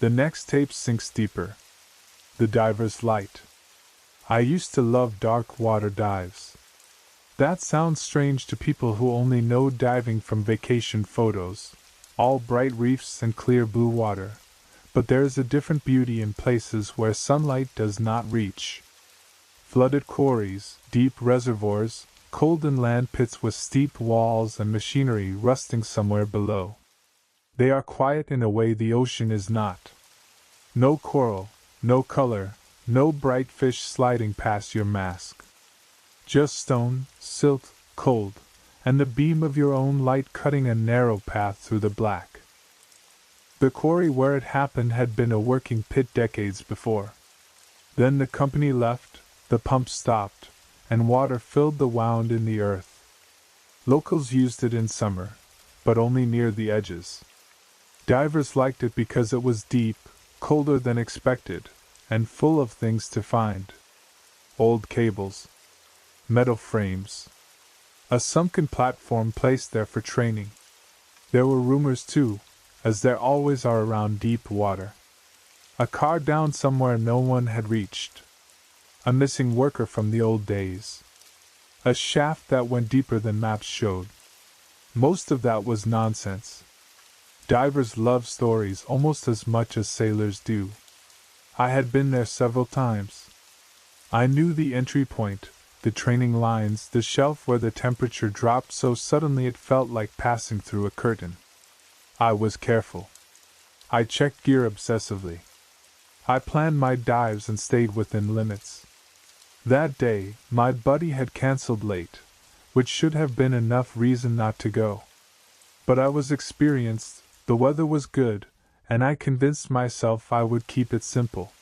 The next tape sinks deeper. The diver's light. I used to love dark water dives. That sounds strange to people who only know diving from vacation photos, all bright reefs and clear blue water, but there is a different beauty in places where sunlight does not reach. Flooded quarries, deep reservoirs, cold inland pits with steep walls and machinery rusting somewhere below. They are quiet in a way the ocean is not. No coral, no color, no bright fish sliding past your mask. Just stone, silt, cold, and the beam of your own light cutting a narrow path through the black. The quarry where it happened had been a working pit decades before. Then the company left, the pump stopped, and water filled the wound in the earth. Locals used it in summer, but only near the edges. Divers liked it because it was deep, colder than expected, and full of things to find. Old cables, metal frames, a sunken platform placed there for training. There were rumors too, as there always are around deep water. A car down somewhere no one had reached. A missing worker from the old days. A shaft that went deeper than maps showed. Most of that was nonsense. Divers love stories almost as much as sailors do. I had been there several times. I knew the entry point, the training lines, the shelf where the temperature dropped so suddenly it felt like passing through a curtain. I was careful. I checked gear obsessively. I planned my dives and stayed within limits. That day, my buddy had cancelled late, which should have been enough reason not to go. But I was experienced, the weather was good, and I convinced myself I would keep it simple.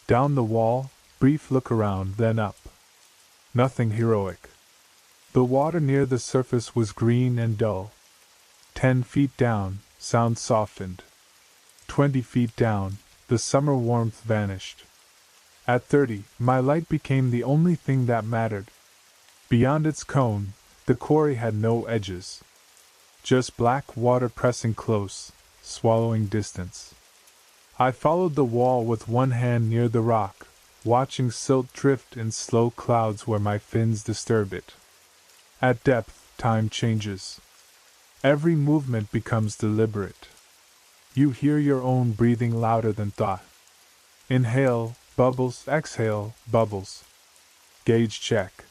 Down the wall, brief look around, then up. Nothing heroic. The water near the surface was green and dull. 10 feet down, sound softened. 20 feet down, the summer warmth vanished. At 30, my light became the only thing that mattered. Beyond its cone, the quarry had no edges. Just black water pressing close, swallowing distance. I followed the wall with one hand near the rock, watching silt drift in slow clouds where my fins disturb it. At depth, time changes. Every movement becomes deliberate. You hear your own breathing louder than thought. Inhale, bubbles, exhale, bubbles. Gauge check.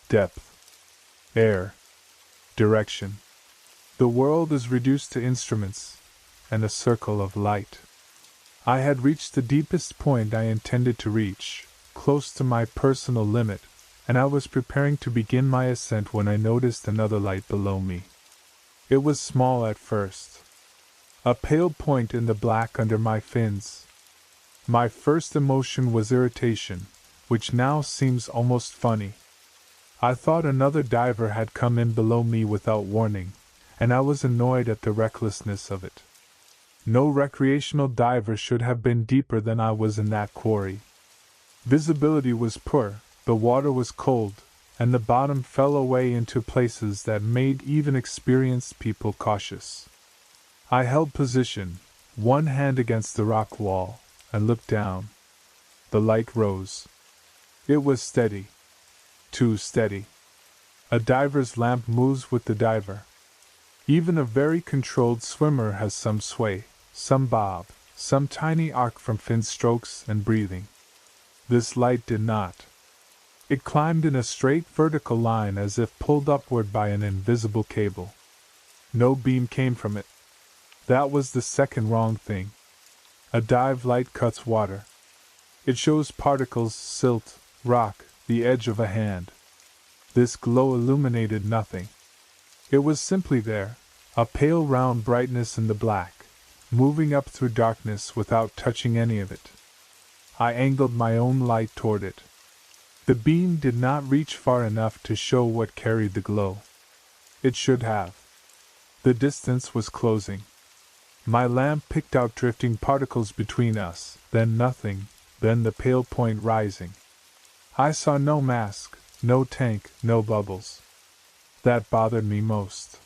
Depth. Air. Direction. The world is reduced to instruments, and a circle of light. I had reached the deepest point I intended to reach, close to my personal limit, and I was preparing to begin my ascent when I noticed another light below me. It was small at first. A pale point in the black under my fins. My first emotion was irritation, which now seems almost funny. I thought another diver had come in below me without warning, and I was annoyed at the recklessness of it. No recreational diver should have been deeper than I was in that quarry. Visibility was poor, the water was cold, and the bottom fell away into places that made even experienced people cautious. I held position, one hand against the rock wall, and looked down. The light rose. It was steady. Too steady. A diver's lamp moves with the diver. Even a very controlled swimmer has some sway, some bob, some tiny arc from fin strokes and breathing. This light did not. It climbed in a straight vertical line as if pulled upward by an invisible cable. No beam came from it. That was the second wrong thing. A dive light cuts water. It shows particles, silt, rock, the edge of a hand. This glow illuminated nothing. It was simply there, a pale round brightness in the black, moving up through darkness without touching any of it. I angled my own light toward it. The beam did not reach far enough to show what carried the glow. It should have. The distance was closing. My lamp picked out drifting particles between us, then nothing, then the pale point rising. I saw no mask, no tank, no bubbles. That bothered me most.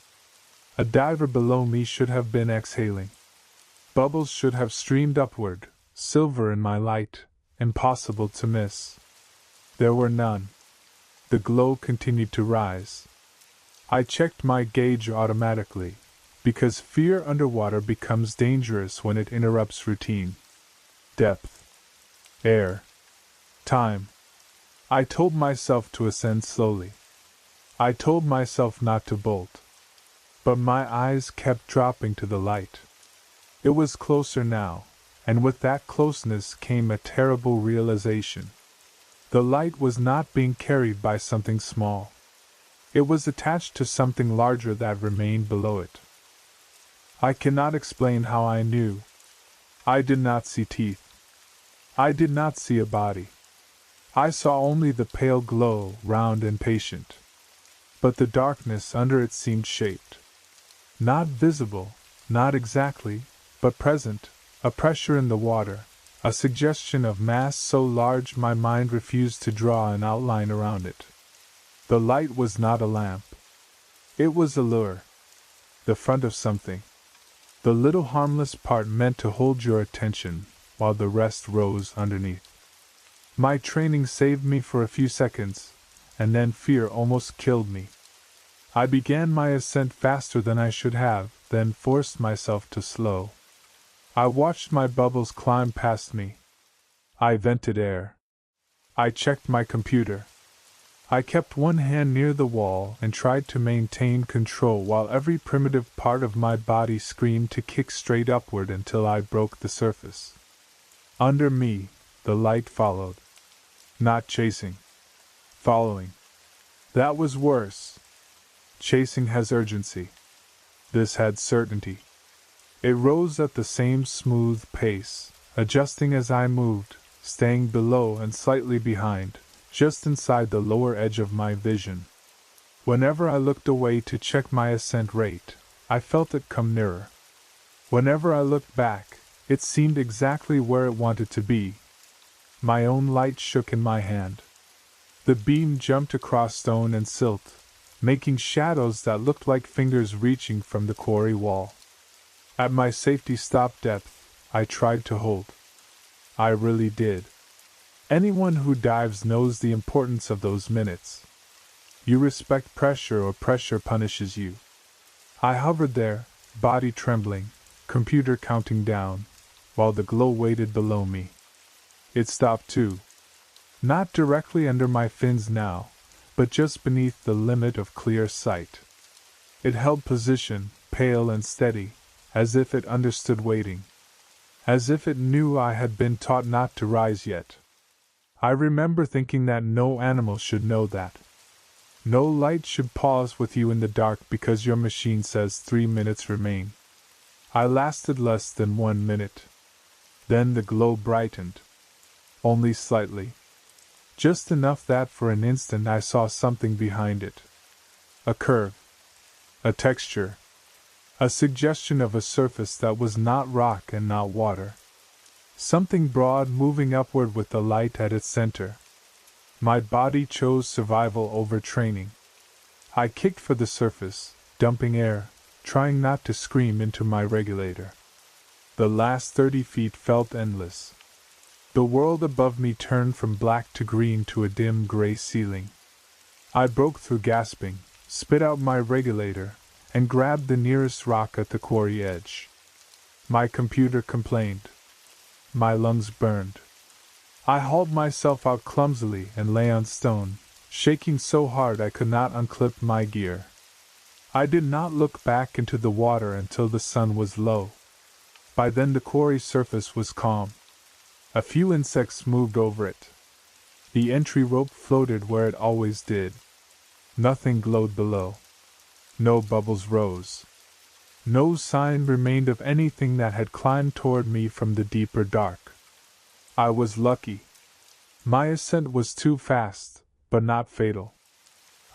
A diver below me should have been exhaling. Bubbles should have streamed upward, silver in my light, impossible to miss. There were none. The glow continued to rise. I checked my gauge automatically, because fear underwater becomes dangerous when it interrupts routine. Depth. Air. Time. I told myself to ascend slowly. I told myself not to bolt. But my eyes kept dropping to the light. It was closer now, and with that closeness came a terrible realization. The light was not being carried by something small. It was attached to something larger that remained below it. I cannot explain how I knew. I did not see teeth. I did not see a body. I saw only the pale glow, round and patient. But the darkness under it seemed shaped. Not visible, not exactly, but present, A pressure in the water, a suggestion of mass so large my mind refused to draw an outline around it. The light was not a lamp. It was a lure. The front of something. The little harmless part meant to hold your attention, while the rest rose underneath. My training saved me for a few seconds, and then fear almost killed me. I began my ascent faster than I should have, then forced myself to slow. I watched my bubbles climb past me. I vented air. I checked my computer. I kept one hand near the wall and tried to maintain control while every primitive part of my body screamed to kick straight upward until I broke the surface. Under me, the light followed. Not chasing. Following. That was worse. Chasing has urgency. This had certainty. It rose at the same smooth pace, adjusting as I moved, staying below and slightly behind, just inside the lower edge of my vision. Whenever I looked away to check my ascent rate, I felt it come nearer. Whenever I looked back, it seemed exactly where it wanted to be. My own light shook in my hand. The beam jumped across stone and silt, making shadows that looked like fingers reaching from the quarry wall. At my safety stop depth, I tried to hold. I really did. Anyone who dives knows the importance of those minutes. You respect pressure or pressure punishes you. I hovered there, body trembling, computer counting down, while the glow waited below me. It stopped too. Not directly under my fins now, but just beneath the limit of clear sight. It held position, pale and steady, as if it understood waiting. As if it knew I had been taught not to rise yet. I remember thinking that no animal should know that. No light should pause with you in the dark because your machine says 3 minutes remain. I lasted less than 1 minute. Then the glow brightened. Only slightly. Just enough that for an instant I saw something behind it. A curve. A texture. A suggestion of a surface that was not rock and not water. Something broad moving upward with the light at its center. My body chose survival over training. I kicked for the surface, dumping air, trying not to scream into my regulator. The last 30 feet felt endless. The world above me turned from black to green to a dim gray ceiling. I broke through gasping, spit out my regulator, and grabbed the nearest rock at the quarry edge. My computer complained. My lungs burned. I hauled myself out clumsily and lay on stone, shaking so hard I could not unclip my gear. I did not look back into the water until the sun was low. By then the quarry surface was calm. A few insects moved over it. The entry rope floated where it always did. Nothing glowed below. No bubbles rose. No sign remained of anything that had climbed toward me from the deeper dark. I was lucky. My ascent was too fast, but not fatal.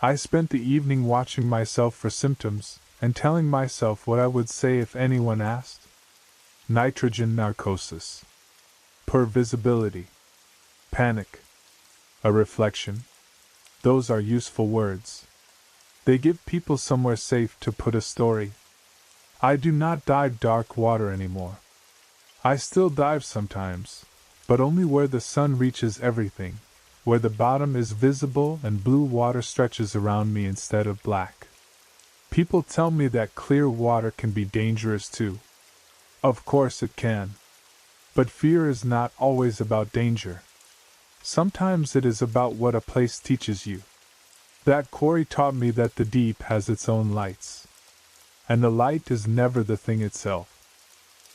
I spent the evening watching myself for symptoms, and telling myself what I would say if anyone asked. Nitrogen narcosis. Poor visibility. Panic. A reflection. Those are useful words. They give people somewhere safe to put a story. I do not dive dark water anymore. I still dive sometimes, but only where the sun reaches everything, where the bottom is visible and blue water stretches around me instead of black. People tell me that clear water can be dangerous too. Of course it can. But fear is not always about danger. Sometimes it is about what a place teaches you. That quarry taught me that the deep has its own lights. And the light is never the thing itself.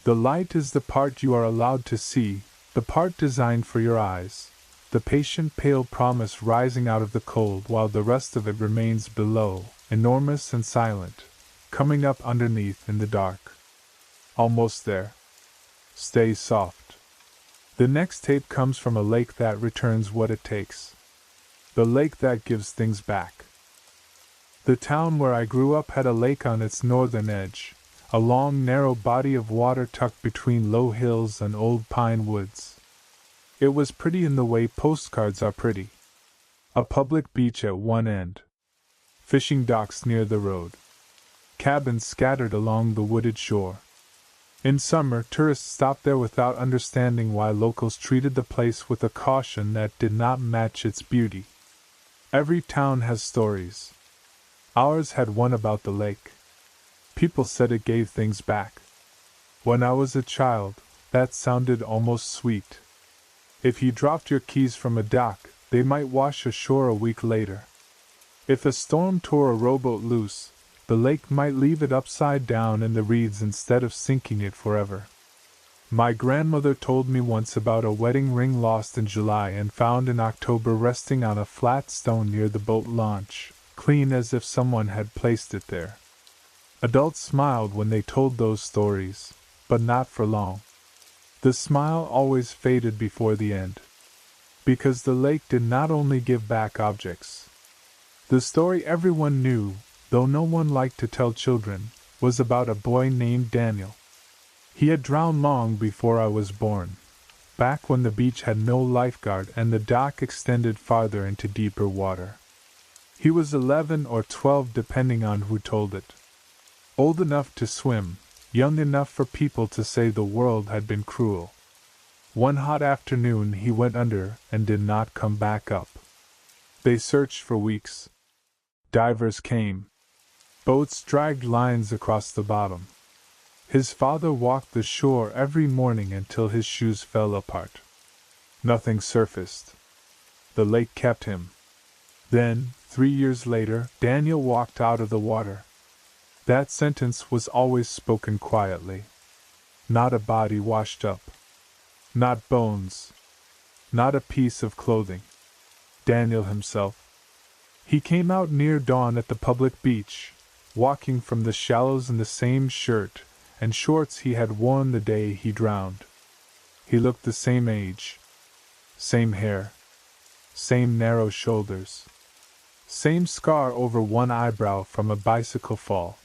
The light is the part you are allowed to see, the part designed for your eyes, the patient pale promise rising out of the cold while the rest of it remains below, enormous and silent, coming up underneath in the dark. Almost there. Stay soft. The next tape comes from a lake that returns what it takes. The lake that gives things back. The town where I grew up had a lake on its northern edge, a long narrow body of water tucked between low hills and old pine woods. It was pretty in the way postcards are pretty. A public beach at one end. Fishing docks near the road. Cabins scattered along the wooded shore. In summer, tourists stopped there without understanding why locals treated the place with a caution that did not match its beauty. Every town has stories. Ours had one about the lake. People said it gave things back. When I was a child, that sounded almost sweet. If you dropped your keys from a dock, they might wash ashore a week later. If a storm tore a rowboat loose, the lake might leave it upside down in the reeds instead of sinking it forever. My grandmother told me once about a wedding ring lost in July and found in October resting on a flat stone near the boat launch, clean as if someone had placed it there. Adults smiled when they told those stories, but not for long. The smile always faded before the end. Because the lake did not only give back objects. The story everyone knew, though no one liked to tell children, was about a boy named Daniel. He had drowned long before I was born, back when the beach had no lifeguard and the dock extended farther into deeper water. He was 11 or 12 depending on who told it. Old enough to swim, young enough for people to say the world had been cruel. One hot afternoon he went under and did not come back up. They searched for weeks. Divers came. Boats dragged lines across the bottom. His father walked the shore every morning until his shoes fell apart. Nothing surfaced. The lake kept him. Then, 3 years later, Daniel walked out of the water. That sentence was always spoken quietly. Not a body washed up. Not bones. Not a piece of clothing. Daniel himself. He came out near dawn at the public beach, walking from the shallows in the same shirt and shorts he had worn the day he drowned. He looked the same age. Same hair. Same narrow shoulders. Same scar over one eyebrow from a bicycle fall.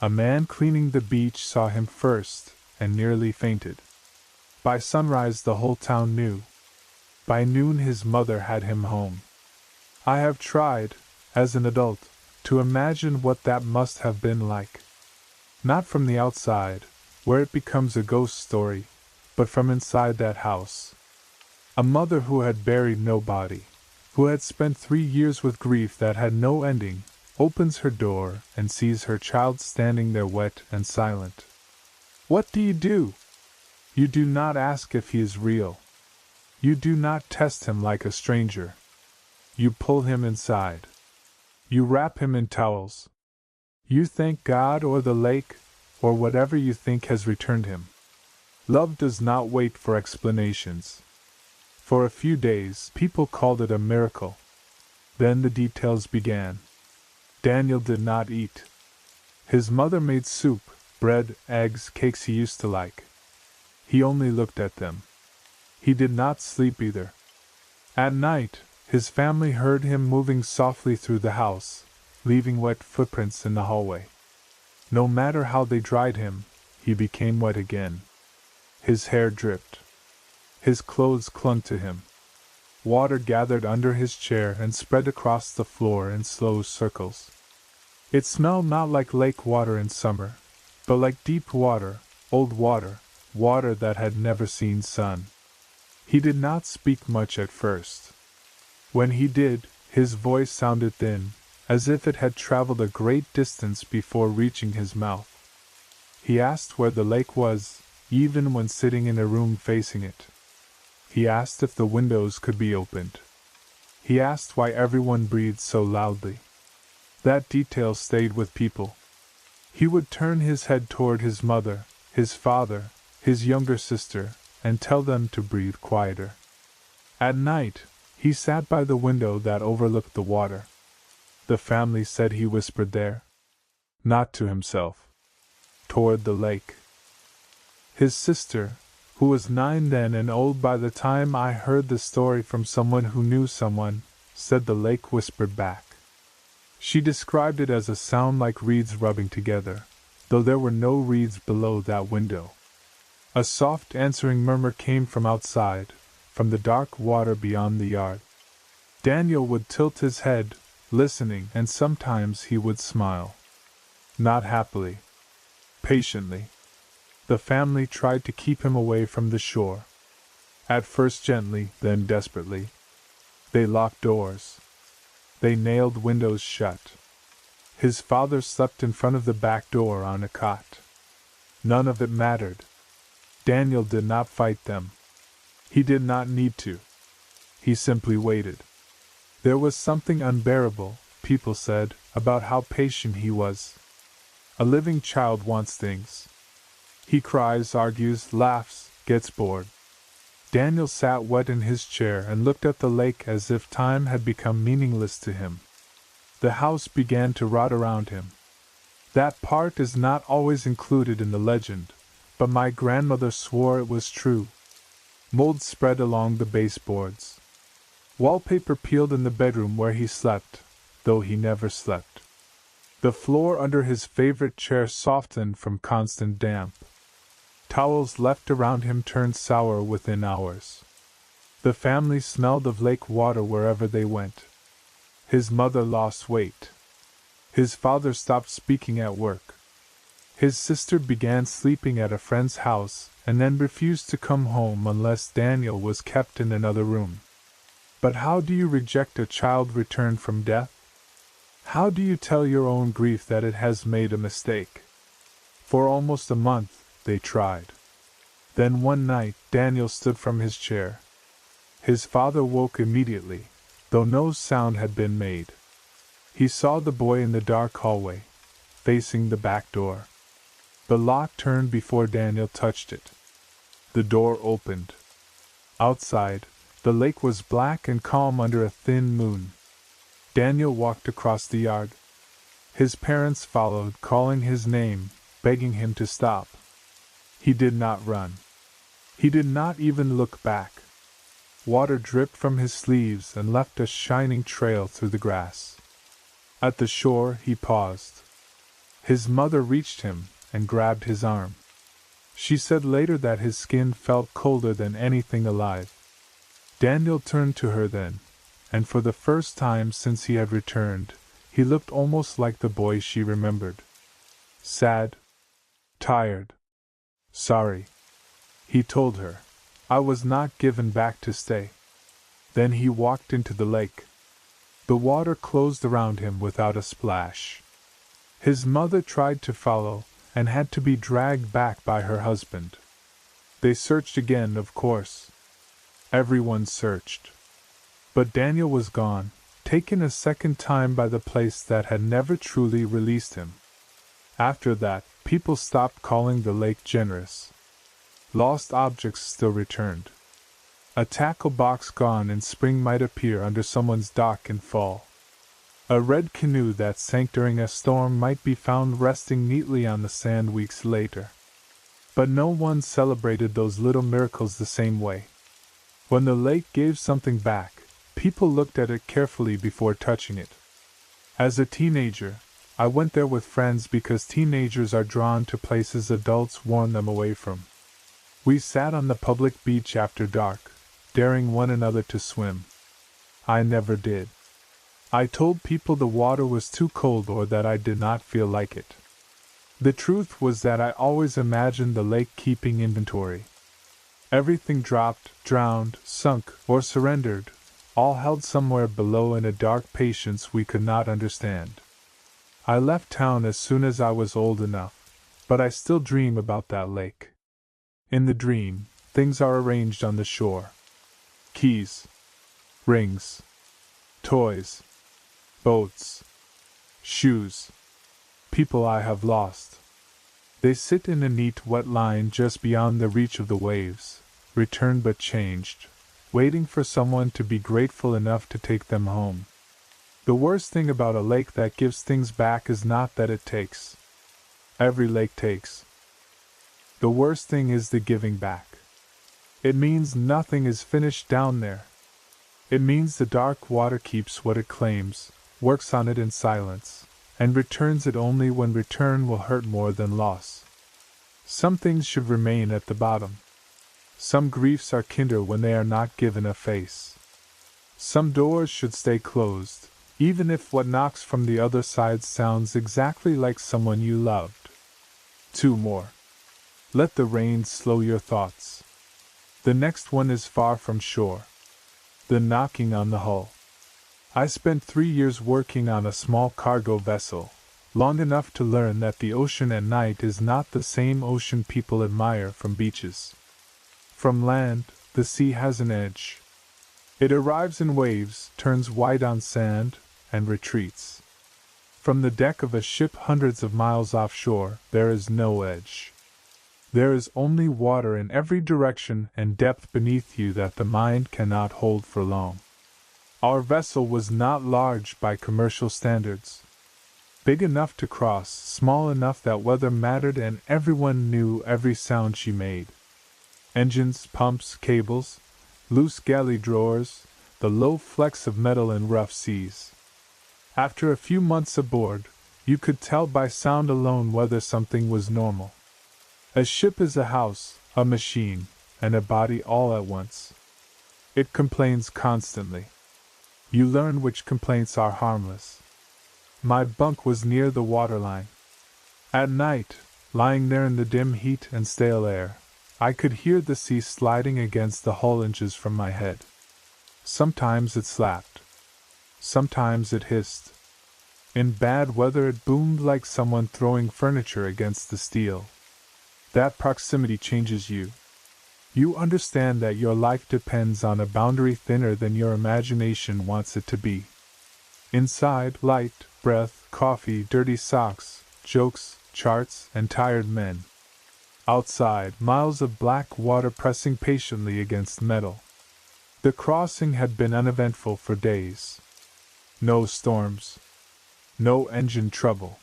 A man cleaning the beach saw him first and nearly fainted. By sunrise the whole town knew. By noon his mother had him home. I have tried, as an adult, to imagine what that must have been like. Not from the outside, where it becomes a ghost story, but from inside that house. A mother who had buried nobody, who had spent 3 years with grief that had no ending, opens her door and sees her child standing there wet and silent. What do? You do not ask if he is real. You do not test him like a stranger. You pull him inside. You wrap him in towels. You thank God or the lake, or whatever you think has returned him. Love does not wait for explanations. For a few days, people called it a miracle. Then the details began. Daniel did not eat. His mother made soup, bread, eggs, cakes he used to like. He only looked at them. He did not sleep either. At night, his family heard him moving softly through the house, leaving wet footprints in the hallway. No matter how they dried him, he became wet again. His hair dripped. His clothes clung to him. Water gathered under his chair and spread across the floor in slow circles. It smelled not like lake water in summer, but like deep water, old water, water that had never seen sun. He did not speak much at first. When he did, his voice sounded thin, as if it had traveled a great distance before reaching his mouth. He asked where the lake was, even when sitting in a room facing it. He asked if the windows could be opened. He asked why everyone breathed so loudly. That detail stayed with people. He would turn his head toward his mother, his father, his younger sister, and tell them to breathe quieter. At night, he sat by the window that overlooked the water. The family said he whispered there. Not to himself. Toward the lake. His sister, who was 9 then and old by the time I heard the story from someone who knew someone, said the lake whispered back. She described it as a sound like reeds rubbing together, though there were no reeds below that window. A soft answering murmur came from outside, from the dark water beyond the yard. Daniel would tilt his head, listening, and sometimes he would smile. Not happily. Patiently. The family tried to keep him away from the shore. At first gently, then desperately. They locked doors. They nailed windows shut. His father slept in front of the back door on a cot. None of it mattered. Daniel did not fight them. He did not need to. He simply waited. There was something unbearable, people said, about how patient he was. A living child wants things. He cries, argues, laughs, gets bored. Daniel sat wet in his chair and looked at the lake as if time had become meaningless to him. The house began to rot around him. That part is not always included in the legend, but my grandmother swore it was true. Mold spread along the baseboards. Wallpaper peeled in the bedroom where he slept, though he never slept. The floor under his favorite chair softened from constant damp. Towels left around him turned sour within hours. The family smelled of lake water wherever they went. His mother lost weight. His father stopped speaking at work. His sister began sleeping at a friend's house and then refused to come home unless Daniel was kept in another room. But how do you reject a child returned from death? How do you tell your own grief that it has made a mistake? For almost a month, they tried. Then one night, Daniel stood from his chair. His father woke immediately, though no sound had been made. He saw the boy in the dark hallway, facing the back door. The lock turned before Daniel touched it. The door opened. Outside, the lake was black and calm under a thin moon. Daniel walked across the yard. His parents followed, calling his name, begging him to stop. He did not run. He did not even look back. Water dripped from his sleeves and left a shining trail through the grass. At the shore, he paused. His mother reached him and grabbed his arm. She said later that his skin felt colder than anything alive. Daniel turned to her then, and for the first time since he had returned, he looked almost like the boy she remembered. Sad. Tired. Sorry. He told her. I was not given back to stay. Then he walked into the lake. The water closed around him without a splash. His mother tried to follow, and had to be dragged back by her husband. They searched again, of course. Everyone searched. But Daniel was gone, taken a second time by the place that had never truly released him. After that, people stopped calling the lake generous. Lost objects still returned. A tackle box gone in spring might appear under someone's dock in fall. A red canoe that sank during a storm might be found resting neatly on the sand weeks later. But no one celebrated those little miracles the same way. When the lake gave something back, people looked at it carefully before touching it. As a teenager, I went there with friends because teenagers are drawn to places adults warn them away from. We sat on the public beach after dark, daring one another to swim. I never did. I told people the water was too cold or that I did not feel like it. The truth was that I always imagined the lake keeping inventory. Everything dropped, drowned, sunk, or surrendered, all held somewhere below in a dark patience we could not understand. I left town as soon as I was old enough, but I still dream about that lake. In the dream, things are arranged on the shore. Keys, rings, toys, boats, shoes, people I have lost. They sit in a neat wet line just beyond the reach of the waves, returned but changed, waiting for someone to be grateful enough to take them home. The worst thing about a lake that gives things back is not that it takes. Every lake takes. The worst thing is the giving back. It means nothing is finished down there. It means the dark water keeps what it claims, works on it in silence, and returns it only when return will hurt more than loss. Some things should remain at the bottom. Some griefs are kinder when they are not given a face. Some doors should stay closed, even if what knocks from the other side sounds exactly like someone you loved. 2 more. Let the rain slow your thoughts. The next one is far from shore. The knocking on the hull. I spent 3 years working on a small cargo vessel, long enough to learn that the ocean at night is not the same ocean people admire from beaches. From land, the sea has an edge. It arrives in waves, turns white on sand, and retreats. From the deck of a ship hundreds of miles offshore, there is no edge. There is only water in every direction and depth beneath you that the mind cannot hold for long. Our vessel was not large by commercial standards. Big enough to cross, small enough that weather mattered and everyone knew every sound she made. Engines, pumps, cables, loose galley drawers, the low flecks of metal in rough seas. After a few months aboard, you could tell by sound alone whether something was normal. A ship is a house, a machine, and a body all at once. It complains constantly. You learn which complaints are harmless. My bunk was near the waterline. At night, lying there in the dim heat and stale air, I could hear the sea sliding against the hull inches from my head. Sometimes it slapped. Sometimes it hissed. In bad weather it boomed like someone throwing furniture against the steel. That proximity changes you. You understand that your life depends on a boundary thinner than your imagination wants it to be. Inside, light, breath, coffee, dirty socks, jokes, charts, and tired men. Outside, miles of black water pressing patiently against metal. The crossing had been uneventful for days. No storms. No engine trouble.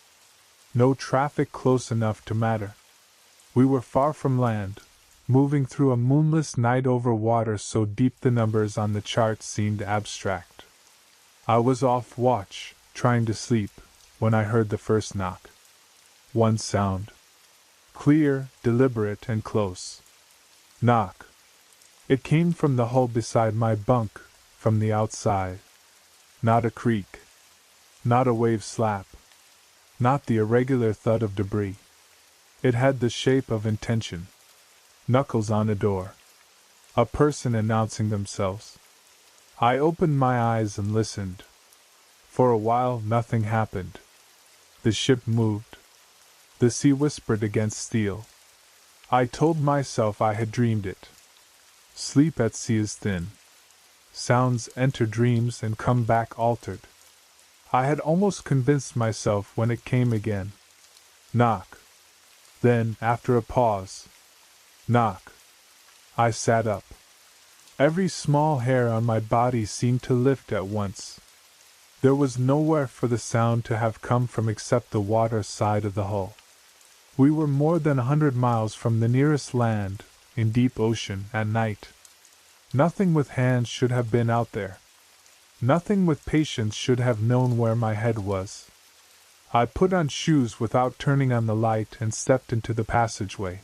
No traffic close enough to matter. We were far from land, moving through a moonless night over water so deep the numbers on the chart seemed abstract. I was off watch, trying to sleep, when I heard the first knock. One sound. Clear, deliberate, and close. Knock. It came from the hull beside my bunk, from the outside. Not a creak. Not a wave slap. Not the irregular thud of debris. It had the shape of intention. Knuckles on a door. A person announcing themselves. I opened my eyes and listened. For a while nothing happened. The ship moved. The sea whispered against steel. I told myself I had dreamed it. Sleep at sea is thin. Sounds enter dreams and come back altered. I had almost convinced myself when it came again. Knock. Then, after a pause. Knock. I sat up. Every small hair on my body seemed to lift at once. There was nowhere for the sound to have come from except the water side of the hull. We were more than 100 miles from the nearest land, in deep ocean, at night. Nothing with hands should have been out there. Nothing with patience should have known where my head was. I put on shoes without turning on the light and stepped into the passageway.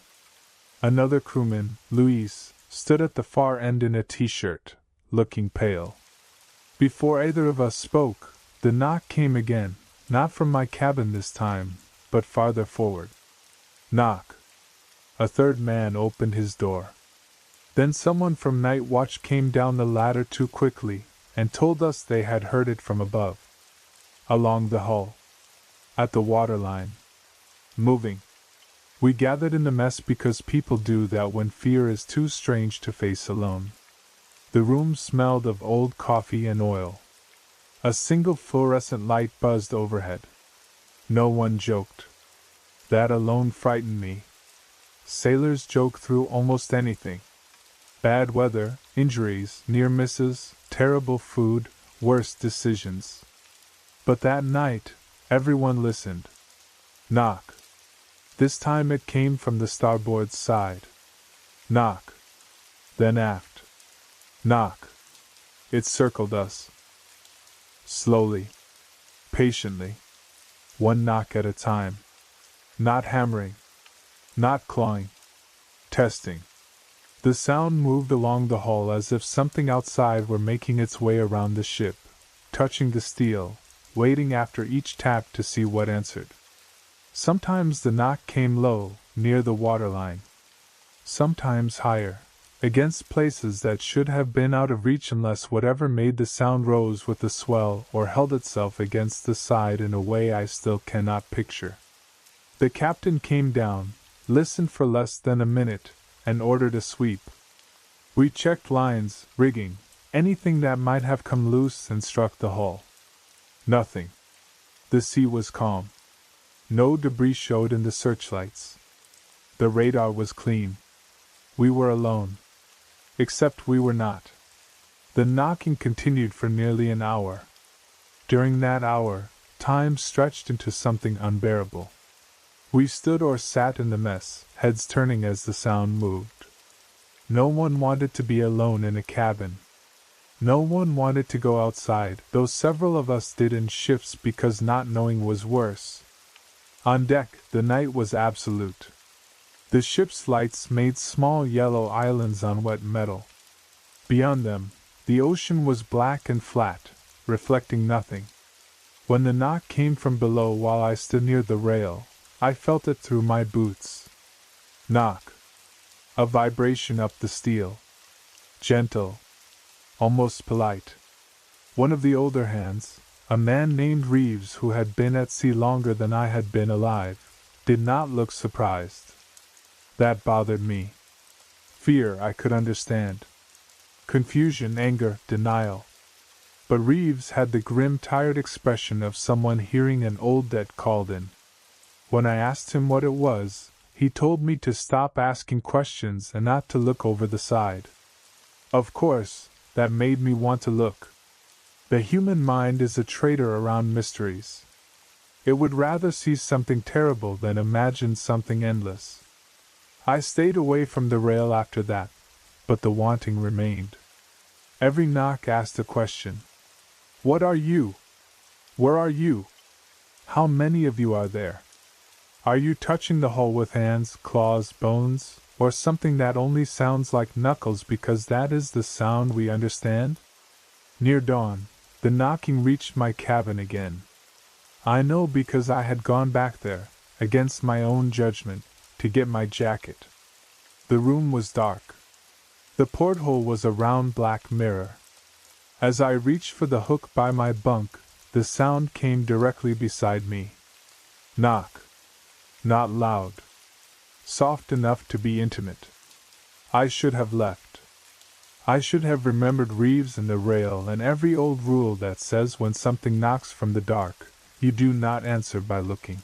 Another crewman, Luis, stood at the far end in a t-shirt, looking pale. Before either of us spoke, the knock came again, not from my cabin this time, but farther forward. Knock. A third man opened his door. Then someone from night watch came down the ladder too quickly, and told us they had heard it from above. Along the hull. At the waterline. Moving. We gathered in the mess because people do that when fear is too strange to face alone. The room smelled of old coffee and oil. A single fluorescent light buzzed overhead. No one joked. That alone frightened me. Sailors joke through almost anything. Bad weather, injuries, near misses, terrible food, worse decisions. But that night, everyone listened. Knock. This time it came from the starboard side. Knock. Then aft. Knock. It circled us. Slowly. Patiently. one knock at a time. Not hammering. Not clawing. Testing. The sound moved along the hall as if something outside were making its way around the ship, touching the steel, waiting after each tap to see what answered. Sometimes the knock came low, near the waterline. Sometimes higher, against places that should have been out of reach unless whatever made the sound rose with the swell or held itself against the side in a way I still cannot picture. The captain came down, listened for less than a minute, and ordered a sweep. We checked lines, rigging, anything that might have come loose and struck the hull. Nothing. The sea was calm. No debris showed in the searchlights. The radar was clean. We were alone. Except we were not. The knocking continued for nearly an hour. During that hour, time stretched into something unbearable. We stood or sat in the mess, heads turning as the sound moved. No one wanted to be alone in a cabin. No one wanted to go outside, though several of us did in shifts because not knowing was worse. On deck, the night was absolute. The ship's lights made small yellow islands on wet metal. Beyond them, the ocean was black and flat, reflecting nothing. When the knock came from below while I stood near the rail, I felt it through my boots. Knock. A vibration up the steel. Gentle. Almost polite. One of the older hands, a man named Reeves who had been at sea longer than I had been alive, did not look surprised. That bothered me. Fear I could understand. Confusion, anger, denial. But Reeves had the grim, tired expression of someone hearing an old debt called in. When I asked him what it was, he told me to stop asking questions and not to look over the side. Of course, that made me want to look. The human mind is a traitor around mysteries. It would rather see something terrible than imagine something endless. I stayed away from the rail after that, but the wanting remained. Every knock asked a question. What are you? Where are you? How many of you are there? Are you touching the hull with hands, claws, bones, or something that only sounds like knuckles because that is the sound we understand? Near dawn, the knocking reached my cabin again. I know because I had gone back there, against my own judgment, to get my jacket. The room was dark. The porthole was a round black mirror. As I reached for the hook by my bunk, the sound came directly beside me. Knock. Not loud. Soft enough to be intimate. I should have left. I should have remembered Reeves and the rail and every old rule that says when something knocks from the dark, you do not answer by looking.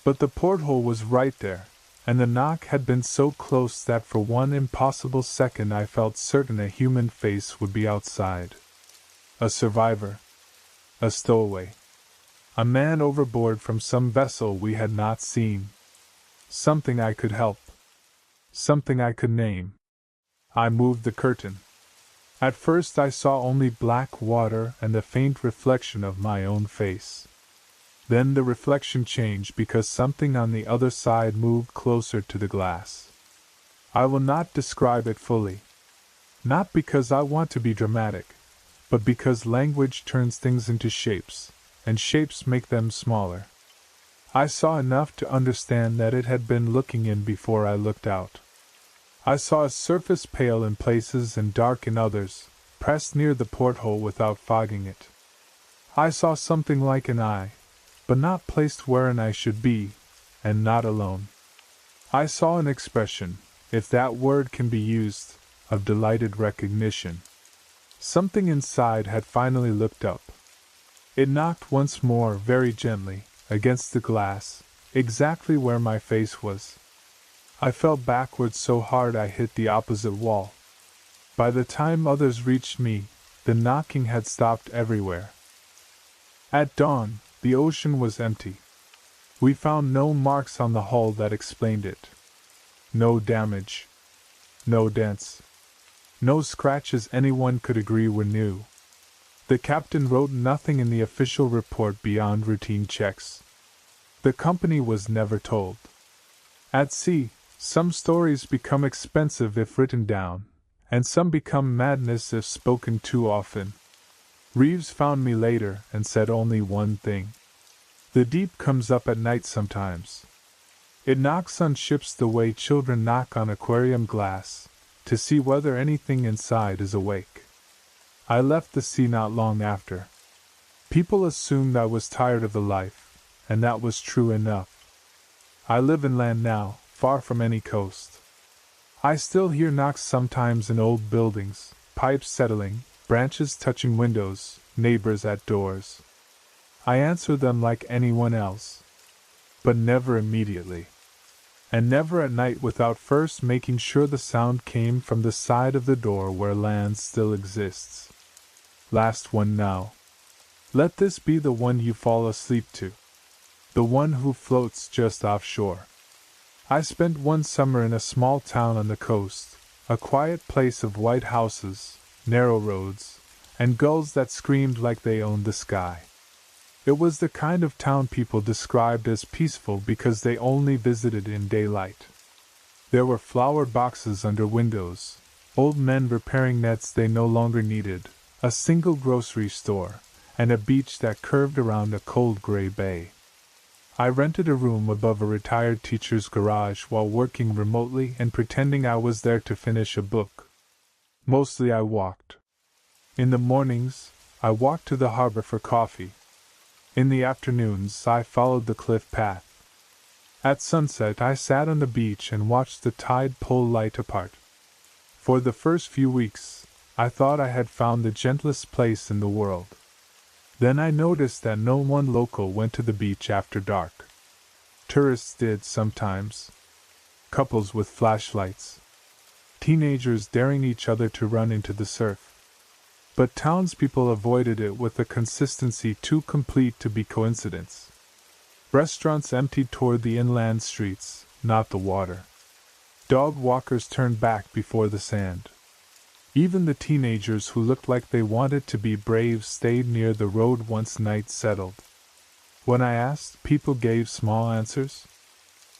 But the porthole was right there, and the knock had been so close that for one impossible second I felt certain a human face would be outside. A survivor. A stowaway. A man overboard from some vessel we had not seen. Something I could help. Something I could name. I moved the curtain. At first I saw only black water and the faint reflection of my own face. Then the reflection changed because something on the other side moved closer to the glass. I will not describe it fully. Not because I want to be dramatic, but because language turns things into shapes, and shapes make them smaller. I saw enough to understand that it had been looking in before I looked out. I saw a surface pale in places and dark in others, pressed near the porthole without fogging it. I saw something like an eye, but not placed wherein I should be, and not alone. I saw an expression, if that word can be used, of delighted recognition. Something inside had finally looked up. It knocked once more, very gently, against the glass, exactly where my face was. I fell backwards so hard I hit the opposite wall. By the time others reached me, the knocking had stopped everywhere. At dawn, the ocean was empty. We found no marks on the hull that explained it. No damage. No dents. No scratches anyone could agree were new. The captain wrote nothing in the official report beyond routine checks. The company was never told. At sea, some stories become expensive if written down, and some become madness if spoken too often. Reeves found me later and said only one thing. The deep comes up at night sometimes. It knocks on ships the way children knock on aquarium glass, to see whether anything inside is awake. I left the sea not long after. People assumed I was tired of the life, and that was true enough. I live inland now, far from any coast. I still hear knocks sometimes in old buildings, pipes settling, branches touching windows, neighbors at doors. I answer them like anyone else, but never immediately. And never at night without first making sure the sound came from the side of the door where land still exists. Last one now. Let this be the one you fall asleep to. The one who floats just offshore. I spent one summer in a small town on the coast, a quiet place of white houses, narrow roads, and gulls that screamed like they owned the sky. It was the kind of town people described as peaceful because they only visited in daylight. There were flower boxes under windows, old men repairing nets they no longer needed, a single grocery store, and a beach that curved around a cold gray bay. I rented a room above a retired teacher's garage while working remotely and pretending I was there to finish a book. Mostly I walked. In the mornings, I walked to the harbor for coffee. In the afternoons, I followed the cliff path. At sunset, I sat on the beach and watched the tide pull light apart. For the first few weeks, I thought I had found the gentlest place in the world. Then I noticed that no one local went to the beach after dark. Tourists did sometimes. Couples with flashlights. Teenagers daring each other to run into the surf. But townspeople avoided it with a consistency too complete to be coincidence. Restaurants emptied toward the inland streets, not the water. Dog walkers turned back before the sand. Even the teenagers who looked like they wanted to be brave stayed near the road once night settled. When I asked, people gave small answers.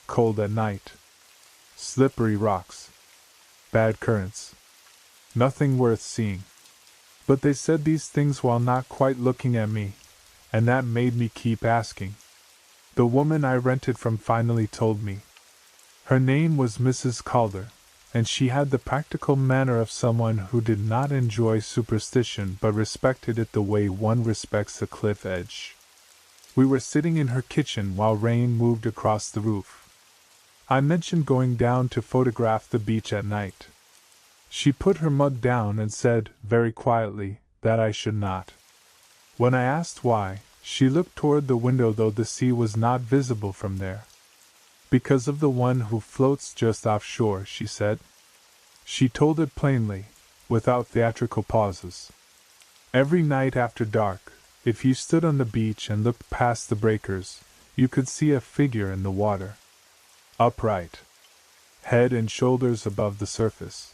Cold at night. Slippery rocks. Bad currents. Nothing worth seeing. But they said these things while not quite looking at me, and that made me keep asking. The woman I rented from finally told me. Her name was Mrs. Calder, and she had the practical manner of someone who did not enjoy superstition but respected it the way one respects a cliff edge. We were sitting in her kitchen while rain moved across the roof. I mentioned going down to photograph the beach at night. She put her mug down and said, very quietly, that I should not. When I asked why, she looked toward the window though the sea was not visible from there. Because of the one who floats just offshore, she said. She told it plainly, without theatrical pauses. Every night after dark, if you stood on the beach and looked past the breakers, you could see a figure in the water. Upright. Head and shoulders above the surface.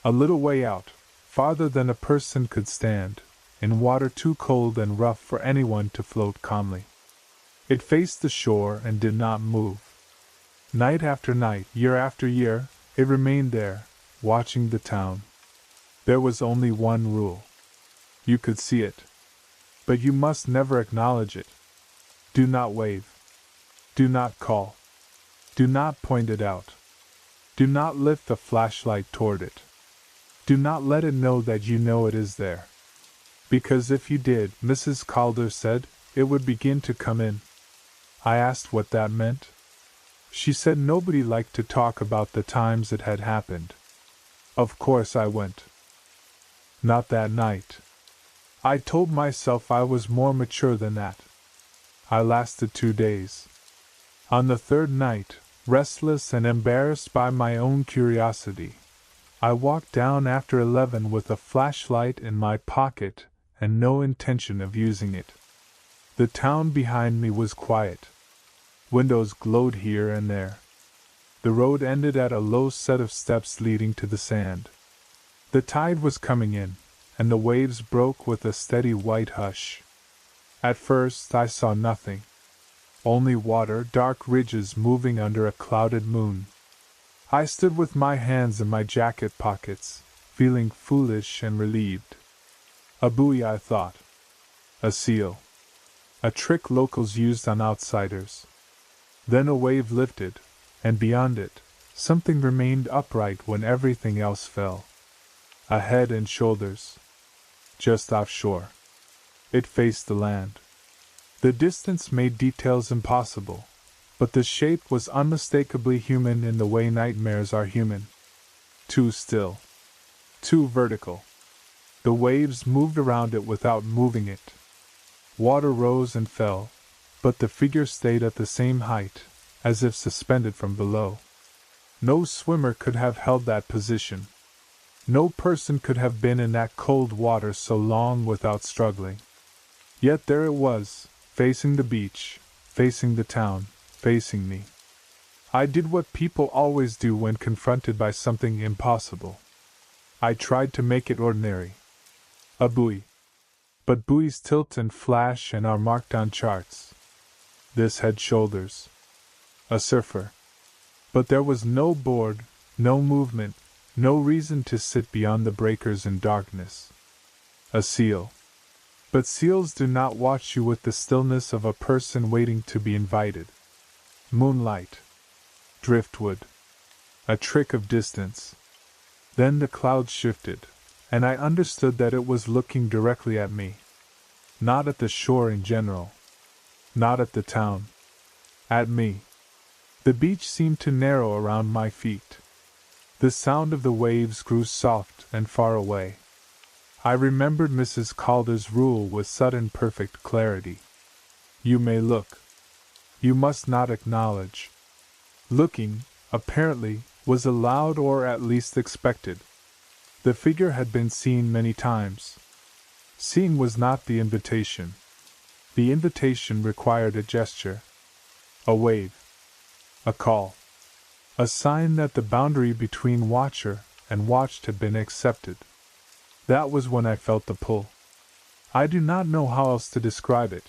A little way out, farther than a person could stand, in water too cold and rough for anyone to float calmly. It faced the shore and did not move. Night after night, year after year, it remained there, watching the town. There was only one rule. You could see it. But you must never acknowledge it. Do not wave. Do not call. Do not point it out. Do not lift a flashlight toward it. Do not let it know that you know it is there. Because if you did, Mrs. Calder said, it would begin to come in. I asked what that meant. She said nobody liked to talk about the times it had happened. Of course I went. Not that night. I told myself I was more mature than that. I lasted 2 days. On the third night, restless and embarrassed by my own curiosity, I walked down after 11 with a flashlight in my pocket and no intention of using it. The town behind me was quiet. Windows glowed here and there. The road ended at a low set of steps leading to the sand. The tide was coming in, and the waves broke with a steady white hush. At first I saw nothing. Only water, dark ridges moving under a clouded moon. I stood with my hands in my jacket pockets, feeling foolish and relieved. A buoy, I thought. A seal. A trick locals used on outsiders. Then a wave lifted, and beyond it, something remained upright when everything else fell. A head and shoulders. Just offshore. It faced the land. The distance made details impossible, but the shape was unmistakably human in the way nightmares are human. Too still. Too vertical. The waves moved around it without moving it. Water rose and fell, but the figure stayed at the same height, as if suspended from below. No swimmer could have held that position. No person could have been in that cold water so long without struggling. Yet there it was, facing the beach, facing the town, facing me. I did what people always do when confronted by something impossible. I tried to make it ordinary. A buoy. But buoys tilt and flash and are marked on charts. This had shoulders. A surfer. But there was no board, no movement, no reason to sit beyond the breakers in darkness. A seal. But seals do not watch you with the stillness of a person waiting to be invited. Moonlight. Driftwood. A trick of distance. Then the cloud shifted, and I understood that it was looking directly at me. Not at the shore in general. Not at the town. At me. The beach seemed to narrow around my feet. The sound of the waves grew soft and far away. I remembered Mrs. Calder's rule with sudden perfect clarity. You may look. You must not acknowledge. Looking, apparently, was allowed or at least expected. The figure had been seen many times. Seeing was not the invitation. The invitation required a gesture. A wave. A call. A sign that the boundary between watcher and watched had been accepted. That was when I felt the pull. I do not know how else to describe it.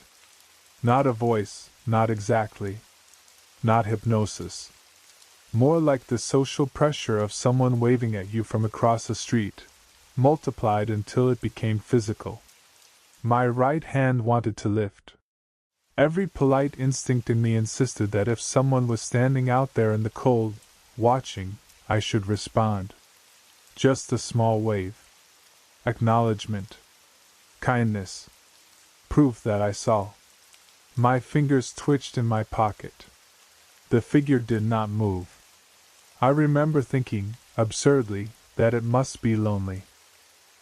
Not a voice, not exactly. Not hypnosis. More like the social pressure of someone waving at you from across a street, multiplied until it became physical. My right hand wanted to lift. Every polite instinct in me insisted that if someone was standing out there in the cold, watching, I should respond. Just a small wave. Acknowledgement. Kindness. Proof that I saw. My fingers twitched in my pocket. The figure did not move. I remember thinking, absurdly, that it must be lonely.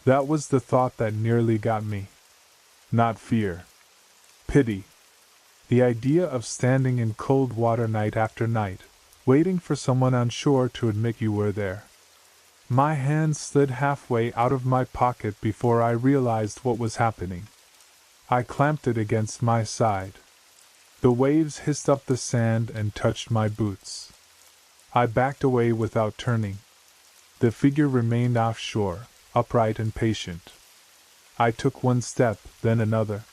That was the thought that nearly got me. Not fear. Pity. The idea of standing in cold water night after night, waiting for someone on shore to admit you were there. My hand slid halfway out of my pocket before I realized what was happening. I clamped it against my side. The waves hissed up the sand and touched my boots. I backed away without turning. The figure remained offshore, upright and patient. I took one step, then another.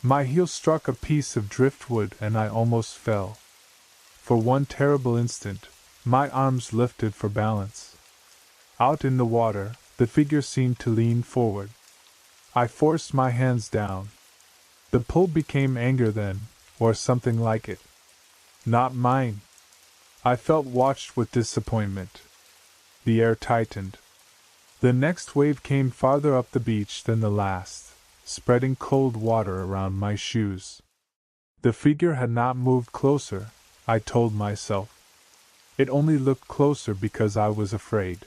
My heel struck a piece of driftwood and I almost fell. For one terrible instant, my arms lifted for balance. Out in the water, the figure seemed to lean forward. I forced my hands down. The pull became anger then, or something like it. Not mine. I felt watched with disappointment. The air tightened. The next wave came farther up the beach than the last, spreading cold water around my shoes. The figure had not moved closer, I told myself. It only looked closer because I was afraid.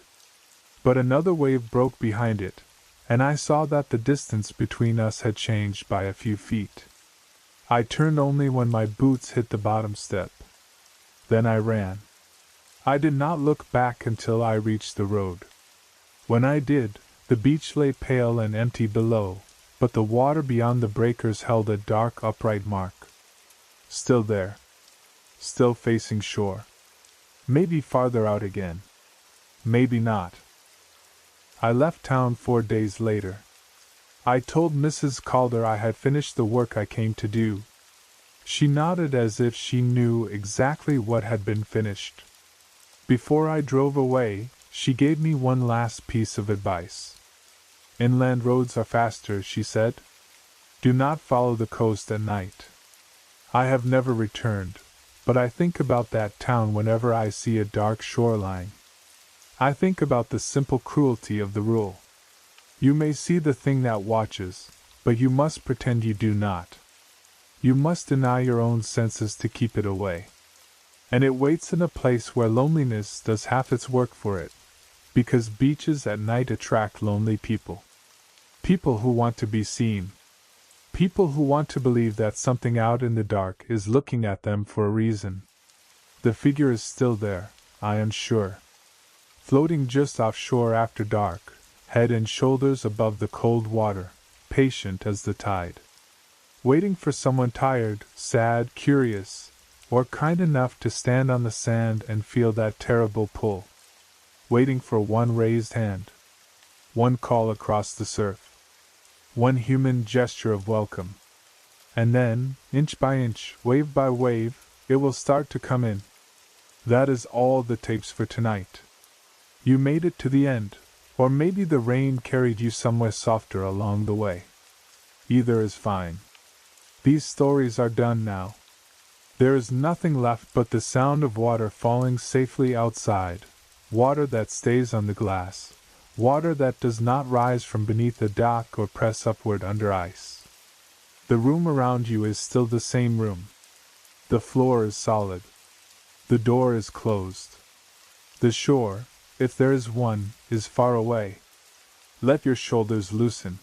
But another wave broke behind it, and I saw that the distance between us had changed by a few feet. I turned only when my boots hit the bottom step. Then I ran. I did not look back until I reached the road. When I did, the beach lay pale and empty below, but the water beyond the breakers held a dark upright mark. Still there. Still facing shore. Maybe farther out again. Maybe not. I left town 4 days later. I told Mrs. Calder I had finished the work I came to do. She nodded as if she knew exactly what had been finished. Before I drove away, she gave me one last piece of advice. Inland roads are faster, she said. Do not follow the coast at night. I have never returned, but I think about that town whenever I see a dark shoreline. I think about the simple cruelty of the rule. You may see the thing that watches, but you must pretend you do not. You must deny your own senses to keep it away. And it waits in a place where loneliness does half its work for it, because beaches at night attract lonely people. People who want to be seen. People who want to believe that something out in the dark is looking at them for a reason. The figure is still there, I am sure. Floating just offshore after dark, head and shoulders above the cold water, patient as the tide. Waiting for someone tired, sad, curious, or kind enough to stand on the sand and feel that terrible pull. Waiting for one raised hand. One call across the surf. One human gesture of welcome. And then, inch by inch, wave by wave, it will start to come in. That is all the tapes for tonight. You made it to the end, or maybe the rain carried you somewhere softer along the way. Either is fine. These stories are done now. There is nothing left but the sound of water falling safely outside, water that stays on the glass, water that does not rise from beneath a dock or press upward under ice. The room around you is still the same room. The floor is solid. The door is closed. The shore, if there is one, is far away. Let your shoulders loosen.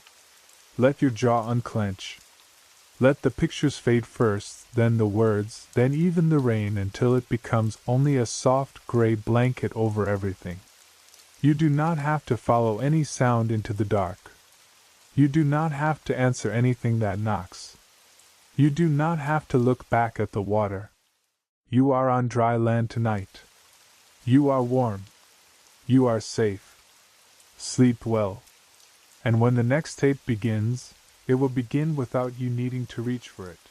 Let your jaw unclench. Let the pictures fade first, then the words, then even the rain, until it becomes only a soft gray blanket over everything. You do not have to follow any sound into the dark. You do not have to answer anything that knocks. You do not have to look back at the water. You are on dry land tonight. You are warm. You are safe. Sleep well. And when the next tape begins, it will begin without you needing to reach for it.